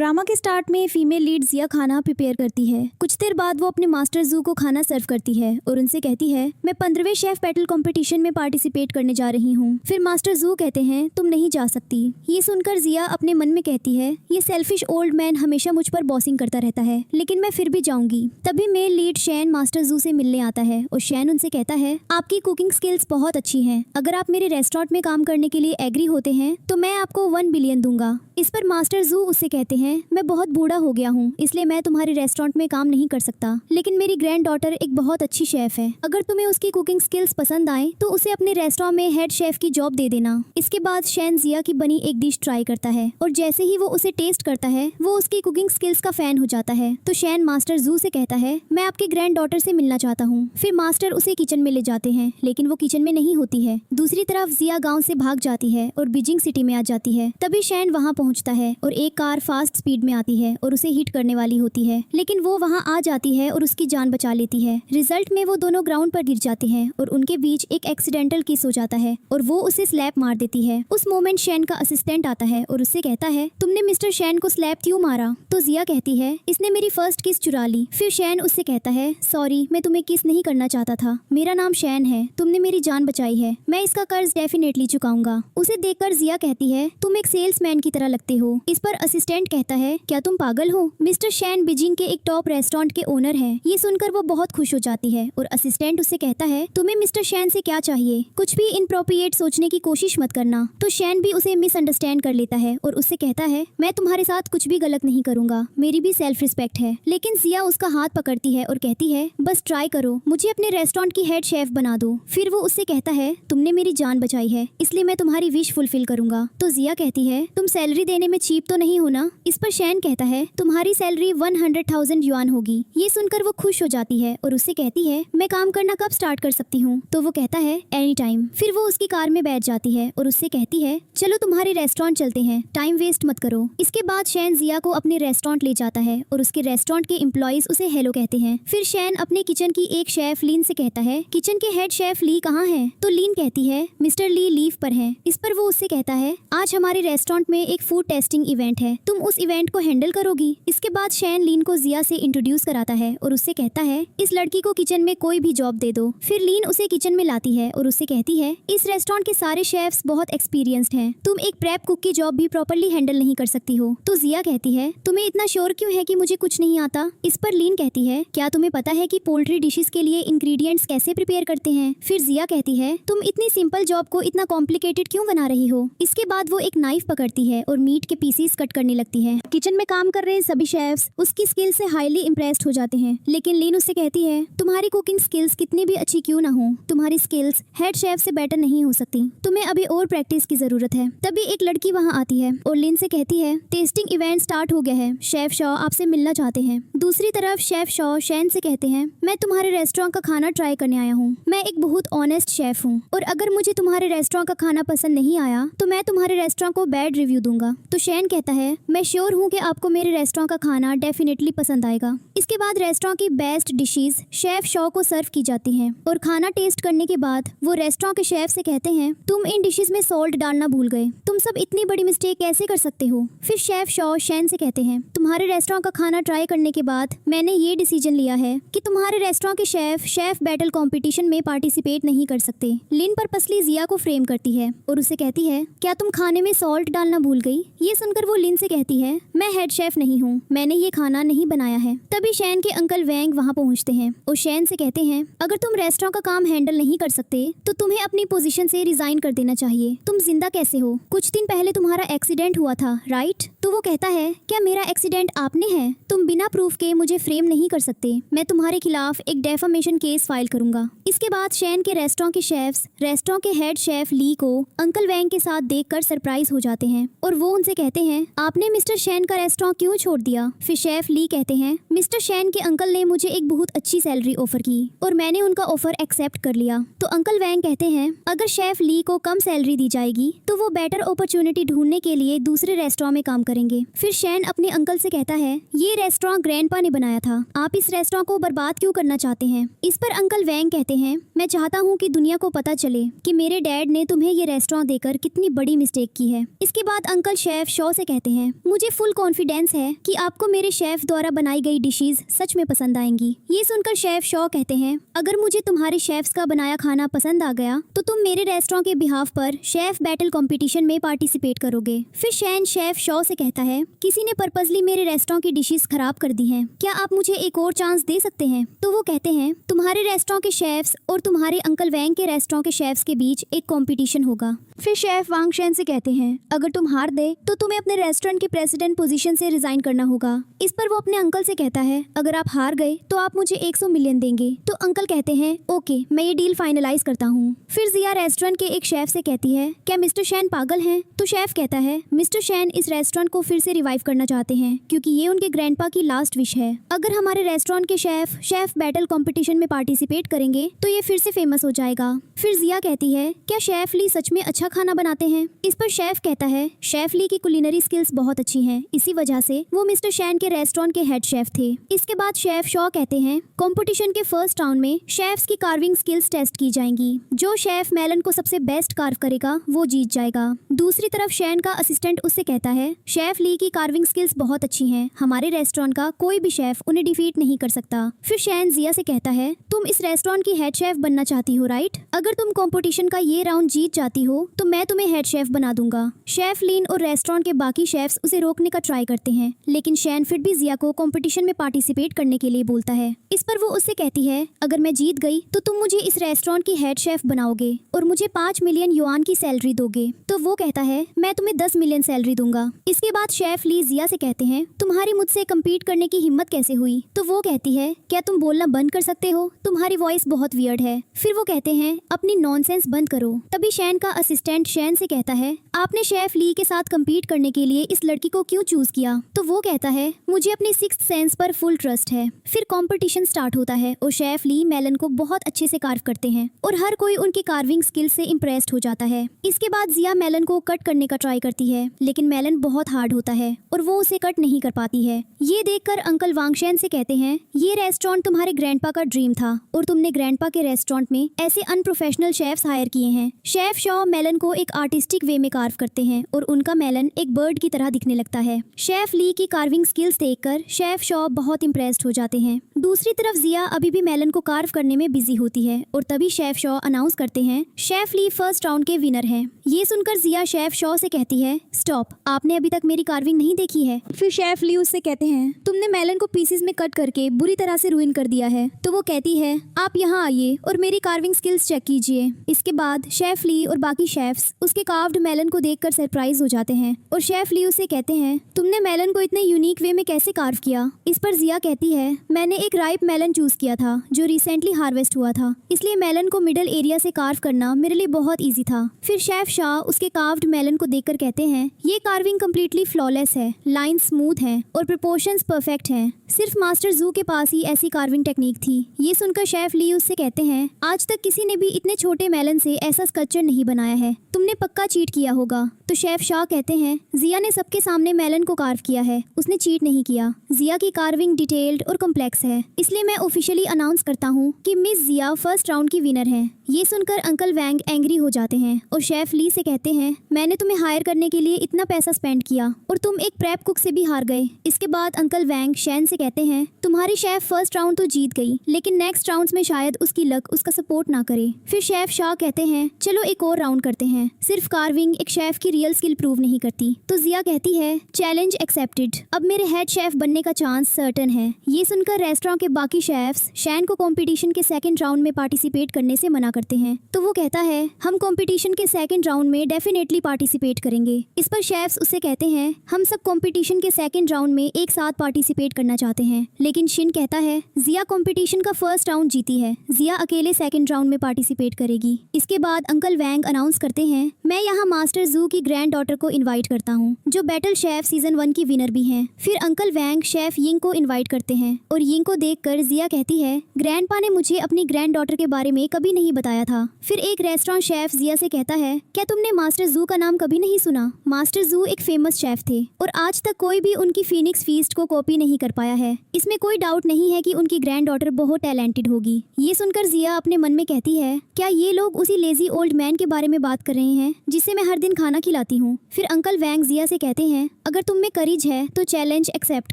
Drama के start में female lead जिया खाना प्रिपेयर करती है। कुछ देर बाद वो अपने मास्टर जू को खाना सर्व करती है और उनसे कहती है, मैं 15वें शेफ बैटल कंपटीशन में पार्टिसिपेट करने जा रही हूँ। फिर मास्टर जू कहते हैं, तुम नहीं जा सकती। ये सुनकर जिया अपने मन में कहती है, ये सेल्फिश ओल्ड मैन हमेशा मुझ पर बॉसिंग करता रहता है, लेकिन मैं फिर भी जाऊंगी। तभी मेल लीड शैन मास्टर जू से मिलने आता है और शैन उनसे कहता है, आपकी कुकिंग स्किल्स बहुत अच्छी हैं। अगर आप मेरे रेस्टोरेंट में काम करने के लिए एग्री होते हैं तो मैं आपको 1 बिलियन दूंगा। इस पर मास्टर जू उससे कहते हैं, मैं बहुत बूढ़ा हो गया हूँ, इसलिए मैं तुम्हारे रेस्टोरेंट में काम नहीं कर सकता, लेकिन मेरी ग्रैंड डॉटर एक बहुत अच्छी शेफ है। अगर तुम्हें उसकी कुकिंग स्किल्स पसंद आए तो उसे अपने रेस्टोरेंट में हेड शेफ की जॉब दे देना। इसके बाद शैन जिया की बनी एक डिश ट्राई करता है और जैसे ही वो उसे टेस्ट करता है वो उसकी कुकिंग स्किल्स का फैन हो जाता है। तो शैन मास्टर जू से कहता है, मैं आपकी ग्रैंड डॉटर से मिलना चाहता हूँ। फिर मास्टर उसे किचन में ले जाते हैं, लेकिन वो किचन में नहीं होती है। दूसरी तरफ जिया गाँव से भाग जाती है और बीजिंग सिटी में आ जाती है। तभी शैन वहाँ पहुँचता है और एक कार फास्ट स्पीड में आती है और उसे हिट करने वाली होती है, लेकिन वो वहाँ आ जाती है और उसकी जान बचा लेती है। रिजल्ट में वो दोनों ग्राउंड पर गिर जाते हैं और उनके बीच एक एक्सीडेंटल किस हो जाता है और वो उसे स्लैप मार देती है। उस मोमेंट शैन का असिस्टेंट आता है और उससे कहता है, तुमने मिस्टर शैन को स्लैप क्यों मारा? तो जिया कहती है, इसने मेरी फर्स्ट किस चुरा ली। फिर शैन उससे कहता है, सॉरी, मैं तुम्हें किस नहीं करना चाहता था। मेरा नाम शैन है, तुमने मेरी जान बचाई है, मैं इसका कर्ज डेफिनेटली चुकाऊंगा। उसे देखकर जिया कहती है, तुम एक सेल्समैन की तरह लगते हो। इस पर असिस्टेंट कहता है, क्या तुम पागल हो? मिस्टर शैन बीजिंग के एक टॉप रेस्टोरेंट के ओनर हैं। ये सुनकर वो बहुत खुश हो जाती है और असिस्टेंट उससे कहता है, तुम्हें मिस्टर शैन से क्या चाहिए? कुछ भी इनप्रोप्रिएट सोचने की कोशिश मत करना। तो शैन भी उसे मिसअंडरस्टैंड कर लेता है और उससे कहता है, मैं तुम्हारे साथ कुछ भी गलत नहीं करूंगा, मेरी भी सेल्फ रिस्पेक्ट है। लेकिन जिया उसका हाथ पकड़ती है और कहती है, बस ट्राई करो, मुझे अपने रेस्टोरेंट की हेड शेफ बना दो। फिर वो उससे कहता है, तुमने मेरी जान बचाई है, इसलिए मैं तुम्हारी विश फुलफिल करूंगा। तो जिया कहती है, तुम सैलरी देने में चीप तो नहीं हो ना? इस पर शैन कहता है, तुम्हारी सैलरी 100,000 युआन होगी। ये सुनकर वो खुश हो जाती है और उससे कहती है, मैं काम करना कब स्टार्ट कर सकती हूँ? तो वो कहता है, एनी टाइम। फिर वो उसकी कार में बैठ जाती है और उससे कहती है, चलो तुम्हारे रेस्टोरेंट चलते हैं, टाइम वेस्ट मत करो। इसके बाद शैन जिया को अपने रेस्टोरेंट ले जाता है और उसके रेस्टोरेंट के एम्प्लॉइज उसे हेलो कहते हैं। फिर शैन अपने किचन की एक शेफ लीन से कहता है, किचन के हेड शेफ ली कहाँ है? तो लीन कहती है, मिस्टर ली लीव पर है। इस पर वो उससे कहता है, आज हमारे रेस्टोरेंट में एक फूड टेस्टिंग इवेंट है, तुम उस इवेंट को हैंडल करोगी? इसके बाद शैन लीन को जिया से इंट्रोड्यूस कराता है और उससे कहता है, इस लड़की को किचन में कोई भी जॉब दे दो। फिर लीन उसे किचन में लाती है और उससे कहती है, इस रेस्टोरेंट के सारे शेफ्स बहुत एक्सपीरियंस्ड हैं, तुम एक प्रेप कुक की जॉब भी प्रॉपर्ली हैंडल नहीं कर सकती हो। तो जिया कहती है, तुम्हें इतना श्योर क्यों है कि मुझे कुछ नहीं आता? इस पर लीन कहती है, क्या तुम्हें पता है कि पोल्ट्री डिशेस के लिए इंग्रेडिएंट्स कैसे प्रिपेयर करते हैं? फिर जिया कहती है, तुम इतनी सिंपल जॉब को इतना कॉम्प्लिकेटेड क्यों बना रही हो? इसके बाद वो एक नाइफ पकड़ती है और मीट के पीसेस कट करने लगती है। किचन में काम कर रहे सभी शेफ्स उसकी स्किल से हाईली इम्प्रेस्ड हो जाते हैं, लेकिन लीन उससे कहती है, तुम्हारी कुकिंग स्किल्स कितनी भी अच्छी क्यों ना हो, तुम्हारी स्किल्स हेड शेफ से बेटर नहीं हो सकती, तुम्हें अभी और प्रैक्टिस की जरूरत है। तभी एक लड़की वहाँ आती है और लीन से कहती है, टेस्टिंग इवेंट स्टार्ट हो गया है, शेफ शॉ आपसे मिलना चाहते हैं। दूसरी तरफ शेफ शॉ शैन से कहते हैं, मैं तुम्हारे रेस्टोरेंट का खाना ट्राई करने आया हूँ, मैं एक बहुत ऑनेस्ट शेफ हूँ और अगर मुझे तुम्हारे रेस्टोरेंट का खाना पसंद नहीं आया तो मैं तुम्हारे रेस्टोरेंट को बैड रिव्यू दूंगा। तो शैन कहता है, मैं श्योर हूँ कि आपको मेरे रेस्टोरेंट का खाना डेफिनेटली पसंद आएगा। इसके बाद रेस्टोरेंट की बेस्ट डिशेस शेफ शॉ को सर्व की जाती हैं और खाना टेस्ट करने के बाद वो रेस्टोरेंट के शेफ से कहते हैं, तुम इन डिशेस में सॉल्ट डालना भूल गए, तुम सब इतनी बड़ी मिस्टेक कैसे कर सकते हो? फिर शेफ शॉ शैन से कहते हैं, तुम्हारे रेस्टोरेंट का खाना ट्राई करने के बाद मैंने ये डिसीजन लिया है कि तुम्हारे रेस्टोरेंट के शेफ बैटल कॉम्पिटिशन में पार्टिसिपेट नहीं कर सकते। लिन पर पसली जिया को फ्रेम करती है और उसे कहती है, क्या तुम खाने में सॉल्ट डालना भूल गई? ये सुनकर वो लिन से कहती है, मैं हेड शेफ नहीं हूँ, मैंने ये खाना नहीं बनाया है। तभी शैन के अंकल वैंग वहाँ पहुँचते हैं और शैन से कहते हैं, अगर तुम रेस्टोरेंट का काम हैंडल नहीं कर सकते तो तुम्हें अपनी पोजीशन से रिजाइन कर देना चाहिए। तुम जिंदा कैसे हो? कुछ दिन पहले तुम्हारा एक्सीडेंट हुआ था, राइट? तो वो कहता है, क्या मेरा एक्सीडेंट आपने है? तुम बिना प्रूफ के मुझे फ्रेम नहीं कर सकते, मैं तुम्हारे खिलाफ एक डेफामेशन केस फाइल करूंगा। इसके बाद शैन के रेस्टोरेंट के शेफ्स रेस्टोरेंट के हेड शेफ ली को अंकल वैंग के साथ देखकर सरप्राइज हो जाते हैं और वो उनसे कहते हैं, आपने मिस्टर शैन का रेस्टोरेंट क्यों छोड़ दिया? फिर शेफ ली कहते हैं, मिस्टर शैन के अंकल ने मुझे एक बहुत अच्छी सैलरी ऑफर की और मैंने उनका ऑफर एक्सेप्ट कर लिया। तो अंकल वैंग कहते हैं, अगर शेफ ली को कम सैलरी दी जाएगी तो वो बेटर अपॉर्चुनिटी ढूंढने के लिए दूसरे रेस्टोरेंट में काम करेंगे। फिर शैन अपने अंकल से कहता है, ये रेस्टोरेंट ग्रैंडपा ने बनाया था, आप इस रेस्टोरेंट को बर्बाद क्यों करना चाहते हैं? इस पर अंकल वैंग कहते हैं, मैं चाहता हूँ कि दुनिया को पता चले कि मेरे डैड ने तुम्हें ये रेस्टोरेंट देकर कितनी बड़ी मिस्टेक की है। इसके बाद अंकल शेफ शॉ से कहते हैं, मुझे मुझे फुल कॉन्फिडेंस है कि आपको मेरे शेफ द्वारा बनाई गई डिशेज सच में पसंद आएंगी। ये सुनकर शेफ शॉ कहते हैं, अगर मुझे तुम्हारे शेफ्स का बनाया खाना पसंद आ गया तो तुम मेरे रेस्टोरेंट के बिहाफ पर शेफ बैटल कंपटीशन में पार्टिसिपेट करोगे। फिर शैन शेफ शॉ से कहता है, किसी ने पर्पसली मेरे रेस्टोरेंट की डिशेस खराब कर दी हैं, क्या आप मुझे एक और चांस दे सकते हैं? तो वो कहते हैं, तुम्हारे रेस्टोरेंट के शेफ्स और तुम्हारे अंकल वैंग के रेस्टोरेंट के शेफ्स के बीच एक कंपटीशन होगा। फिर शेफ वांग शेन से कहते हैं, अगर तुम हार दे तो तुम्हें अपने रेस्टोरेंट के प्रेसिडेंट पोजीशन से रिजाइन करना होगा। इस पर वो अपने अंकल से कहता है, अगर आप हार गए तो आप मुझे 100 मिलियन देंगे। तो अंकल कहते हैं, ओके, मैं ये डील फाइनलाइज करता हूँ। फिर जिया रेस्टोरेंट के एक शेफ से कहती है, क्या मिस्टर शैन पागल हैं? तो शेफ कहता है, मिस्टर शैन इस रेस्टोरेंट को फिर से रिवाइव करना चाहते हैं क्योंकि ये उनके ग्रैंडपा की लास्ट विश है। अगर हमारे रेस्टोरेंट के शेफ बैटल कॉम्पिटिशन में पार्टिसिपेट करेंगे तो ये फिर से फेमस हो जाएगा। फिर जिया कहती है, क्या शेफ ली सच में अच्छा खाना बनाते हैं? इस पर शेफ कहता है, शेफ ली की कुलिनरी स्किल्स बहुत अच्छी हैं, इसी वजह से वो मिस्टर शैन के रेस्टोरेंट के हेड शेफ थे। इसके बाद शेफ शॉ कहते हैं, कंपटीशन के फर्स्ट राउंड में शेफ्स की कार्विंग स्किल्स टेस्ट की जाएंगी। जो शेफ मेलन को सबसे बेस्ट कार्व करेगा वो जीत जाएगा। दूसरी तरफ शैन का असिस्टेंट उससे कहता है, शेफ ली की कार्विंग स्किल्स बहुत अच्छी हैं, हमारे रेस्टोरेंट का कोई भी शेफ उन्हें डिफीट नहीं कर सकता। फिर शैन जिया से कहता है, तुम इस रेस्टोरेंट की हेड शेफ बनना चाहती हो राइट? अगर तुम कंपटीशन का ये राउंड जीत जाती हो तो मैं तुम्हें हेड शेफ बना दूंगा। शेफ लीन और रेस्टोरेंट के बाकी शेफ्स उसे रोकने का ट्राई करते हैं, लेकिन शैन फिर भी जिया को कंपटीशन में पार्टिसिपेट करने के लिए बोलता है। इस पर वो उससे कहती है, अगर मैं जीत गई तो तुम मुझे इस रेस्टोरेंट की हेड शेफ बनाओगे और मुझे 5 मिलियन युआन की सैलरी दोगे। तो वो कहता है, मैं तुम्हें 10 मिलियन सैलरी दूंगा। इसके बाद शेफ ली जिया से कहते हैं, तुम्हारी मुझसे कम्पीट करने की हिम्मत कैसे हुई? तो वो कहती है, क्या तुम बोलना बंद कर सकते हो? तुम्हारी वॉइस बहुत वियर्ड है। फिर वो कहते हैं, अपनी नॉनसेंस बंद करो। तभी शैन का असिस्टेंट शैन से कहता है, आपने शेफ ली के साथ कम्पीट करने के लिए इस लड़की को क्यों चूज किया? तो वो कहता है, मुझे अपनी सिक्स्थ सेंस पर फुल ट्रस्ट है। फिर कंपटीशन स्टार्ट होता है और शेफ ली मेलन को बहुत अच्छे से कार्व करते हैं और हर कोई उनकी कार्विंग स्किल से इम्प्रेस्ड हो जाता है। इसके बाद जिया मेलन को कट करने का ट्राई करती है, लेकिन मेलन बहुत हार्ड होता है और वो उसे कट नहीं कर पाती है। ये देखकर अंकल वांगशेन से कहते हैं, ये रेस्टोरेंट तुम्हारे ग्रैंडपा का ड्रीम था और तुमने ग्रैंडपा के रेस्टोरेंट में ऐसे अनप्रोफेशनल शेफ्स हायर किए हैं। शेफ शॉ मेलन को एक आर्टिस्टिक वे में कार्व करते हैं और उनका मेलन एक बर्ड की तरह दिखने लगता है। शेफ ली की कार्विंग स्किल्स देखकर शेफ शॉ बहुत इम्प्रेस्ड हो जाते हैं। दूसरी तरफ जिया अभी भी मेलन को कार्व करने में बिजी होती है और तभी शेफ शॉ अनाउंस करते हैं, शेफ ली फर्स्ट राउंड के विनर हैं। ये सुनकर जिया शेफ शॉ से कहती है, स्टॉप, आपने अभी तक मेरी कार्विंग नहीं देखी है। फिर शेफ ली उससे कहते हैं, तुमने मेलन को पीसेस में कट करके बुरी तरह से रुइन कर दिया है। तो वो कहती है, आप यहाँ आइए और मेरी कार्विंग स्किल्स चेक कीजिए। इसके बाद शेफ ली और बाकी शेफ्स उसके कार्व्ड मेलन को देखकर सरप्राइज हो जाते हैं और शेफ ली उससे कहते हैं, तुमने मेलन को इतने यूनिक वे में कैसे कार्व किया? इस पर जिया कहती है, मैंने एक राइप मेलन चूज किया था जो रिसेंटली हार्वेस्ट हुआ था, इसलिए मेलन को मिडल एरिया से कार्व करना मेरे लिए बहुत ईजी था। फिर शेफ शाह उसके कार्व्ड मेलन को देखकर कहते हैं, ये कार्विंग कम्प्लीटली फ्लॉलेस है, लाइन स्मूथ है और प्रोपोर्शंस परफेक्ट हैं। सिर्फ मास्टर जू के पास ही ऐसी कार्विंग टेक्निक थी। ये सुनकर शेफ ली उससे कहते हैं, आज तक किसी ने भी इतने छोटे मेलन से ऐसा स्कल्पचर नहीं बनाया है, तुमने पक्का चीट किया होगा। तो शेफ शाह कहते हैं, जिया ने सबके सामने मेलन को कार्व किया है, उसने चीट नहीं किया। जिया की कार्विंग डिटेल्ड और कॉम्प्लेक्स है, इसलिए मैं ऑफिशियली अनाउंस करता हूँ कि मिस जिया फर्स्ट राउंड की विनर है। ये सुनकर अंकल वैंग एंग्री हो जाते हैं और शेफ ली से कहते हैं, मैंने तुम्हें हायर करने के लिए इतना पैसा स्पेंड किया और तुम एक प्रेप कुक से भी हार गए। इसके बाद अंकल वैंग शैन से कहते हैं, तुम्हारी शेफ फर्स्ट राउंड तो जीत गई, लेकिन नेक्स्ट राउंड में शायद उसकी लक उसका सपोर्ट ना करे। फिर शेफ शाह कहते हैं, चलो एक और राउंड करते हैं, सिर्फ कार्विंग एक शेफ की रियल स्किल प्रूव नहीं करती। तो जिया कहती है, चैलेंज एक्सेप्टेड, अब मेरे हेड शेफ बनने का चांस सर्टन है। ये सुनकर रेस्टोरेंट के बाकी शेफ्स शैन को कंपटीशन के सेकंड राउंड में पार्टिसिपेट करने से मना करते हैं। तो वो कहता है, हम कंपटीशन के सेकंड राउंड में डेफिनेटली पार्टिसिपेट करेंगे। इस पर शेफ्स उससे कहते हैं, हम सब कंपटीशन के सेकंड राउंड में एक साथ पार्टिसिपेट करना चाहते हैं। लेकिन शिन कहता है, जिया कंपटीशन का फर्स्ट राउंड जीती है, जिया अकेले सेकंड राउंड में पार्टिसिपेट करेगी। इसके बाद अंकल वैंग अनाउंस करते हैं, मैं यहाँ मास्टर जू की ग्रैंड डॉटर को इन्वाइट करता हूँ, जो बैटल शेफ सीजन 1 की विनर भी हैं। फिर अंकल वैंग शेफ यिंग को इन्वाइट करते हैं और यिंग को देखकर जिया कहती है, ग्रैंडपा ने मुझे अपनी ग्रैंड डॉटर के बारे में कभी नहीं बताया बताया था। फिर एक रेस्टोरेंट शेफ जिया से कहता है, क्या तुमने मास्टर जू का नाम कभी नहीं सुना? मास्टर जू एक फेमस शेफ थे और आज तक कोई भी उनकी फीनिक्स फीस्ट को कॉपी नहीं कर पाया है। इसमें कोई डाउट नहीं है कि उनकी ग्रैंड डॉटर बहुत टैलेंटेड होगी। ये सुनकर जिया अपने मन में कहती है, क्या ये लोग उसी लेजी ओल्ड मैन के बारे में बात कर रहे हैं जिसे मैं हर दिन खाना खिलाती हूँ? फिर अंकल वैंग जिया से कहते हैं, अगर तुम में करेज है तो चैलेंज एक्सेप्ट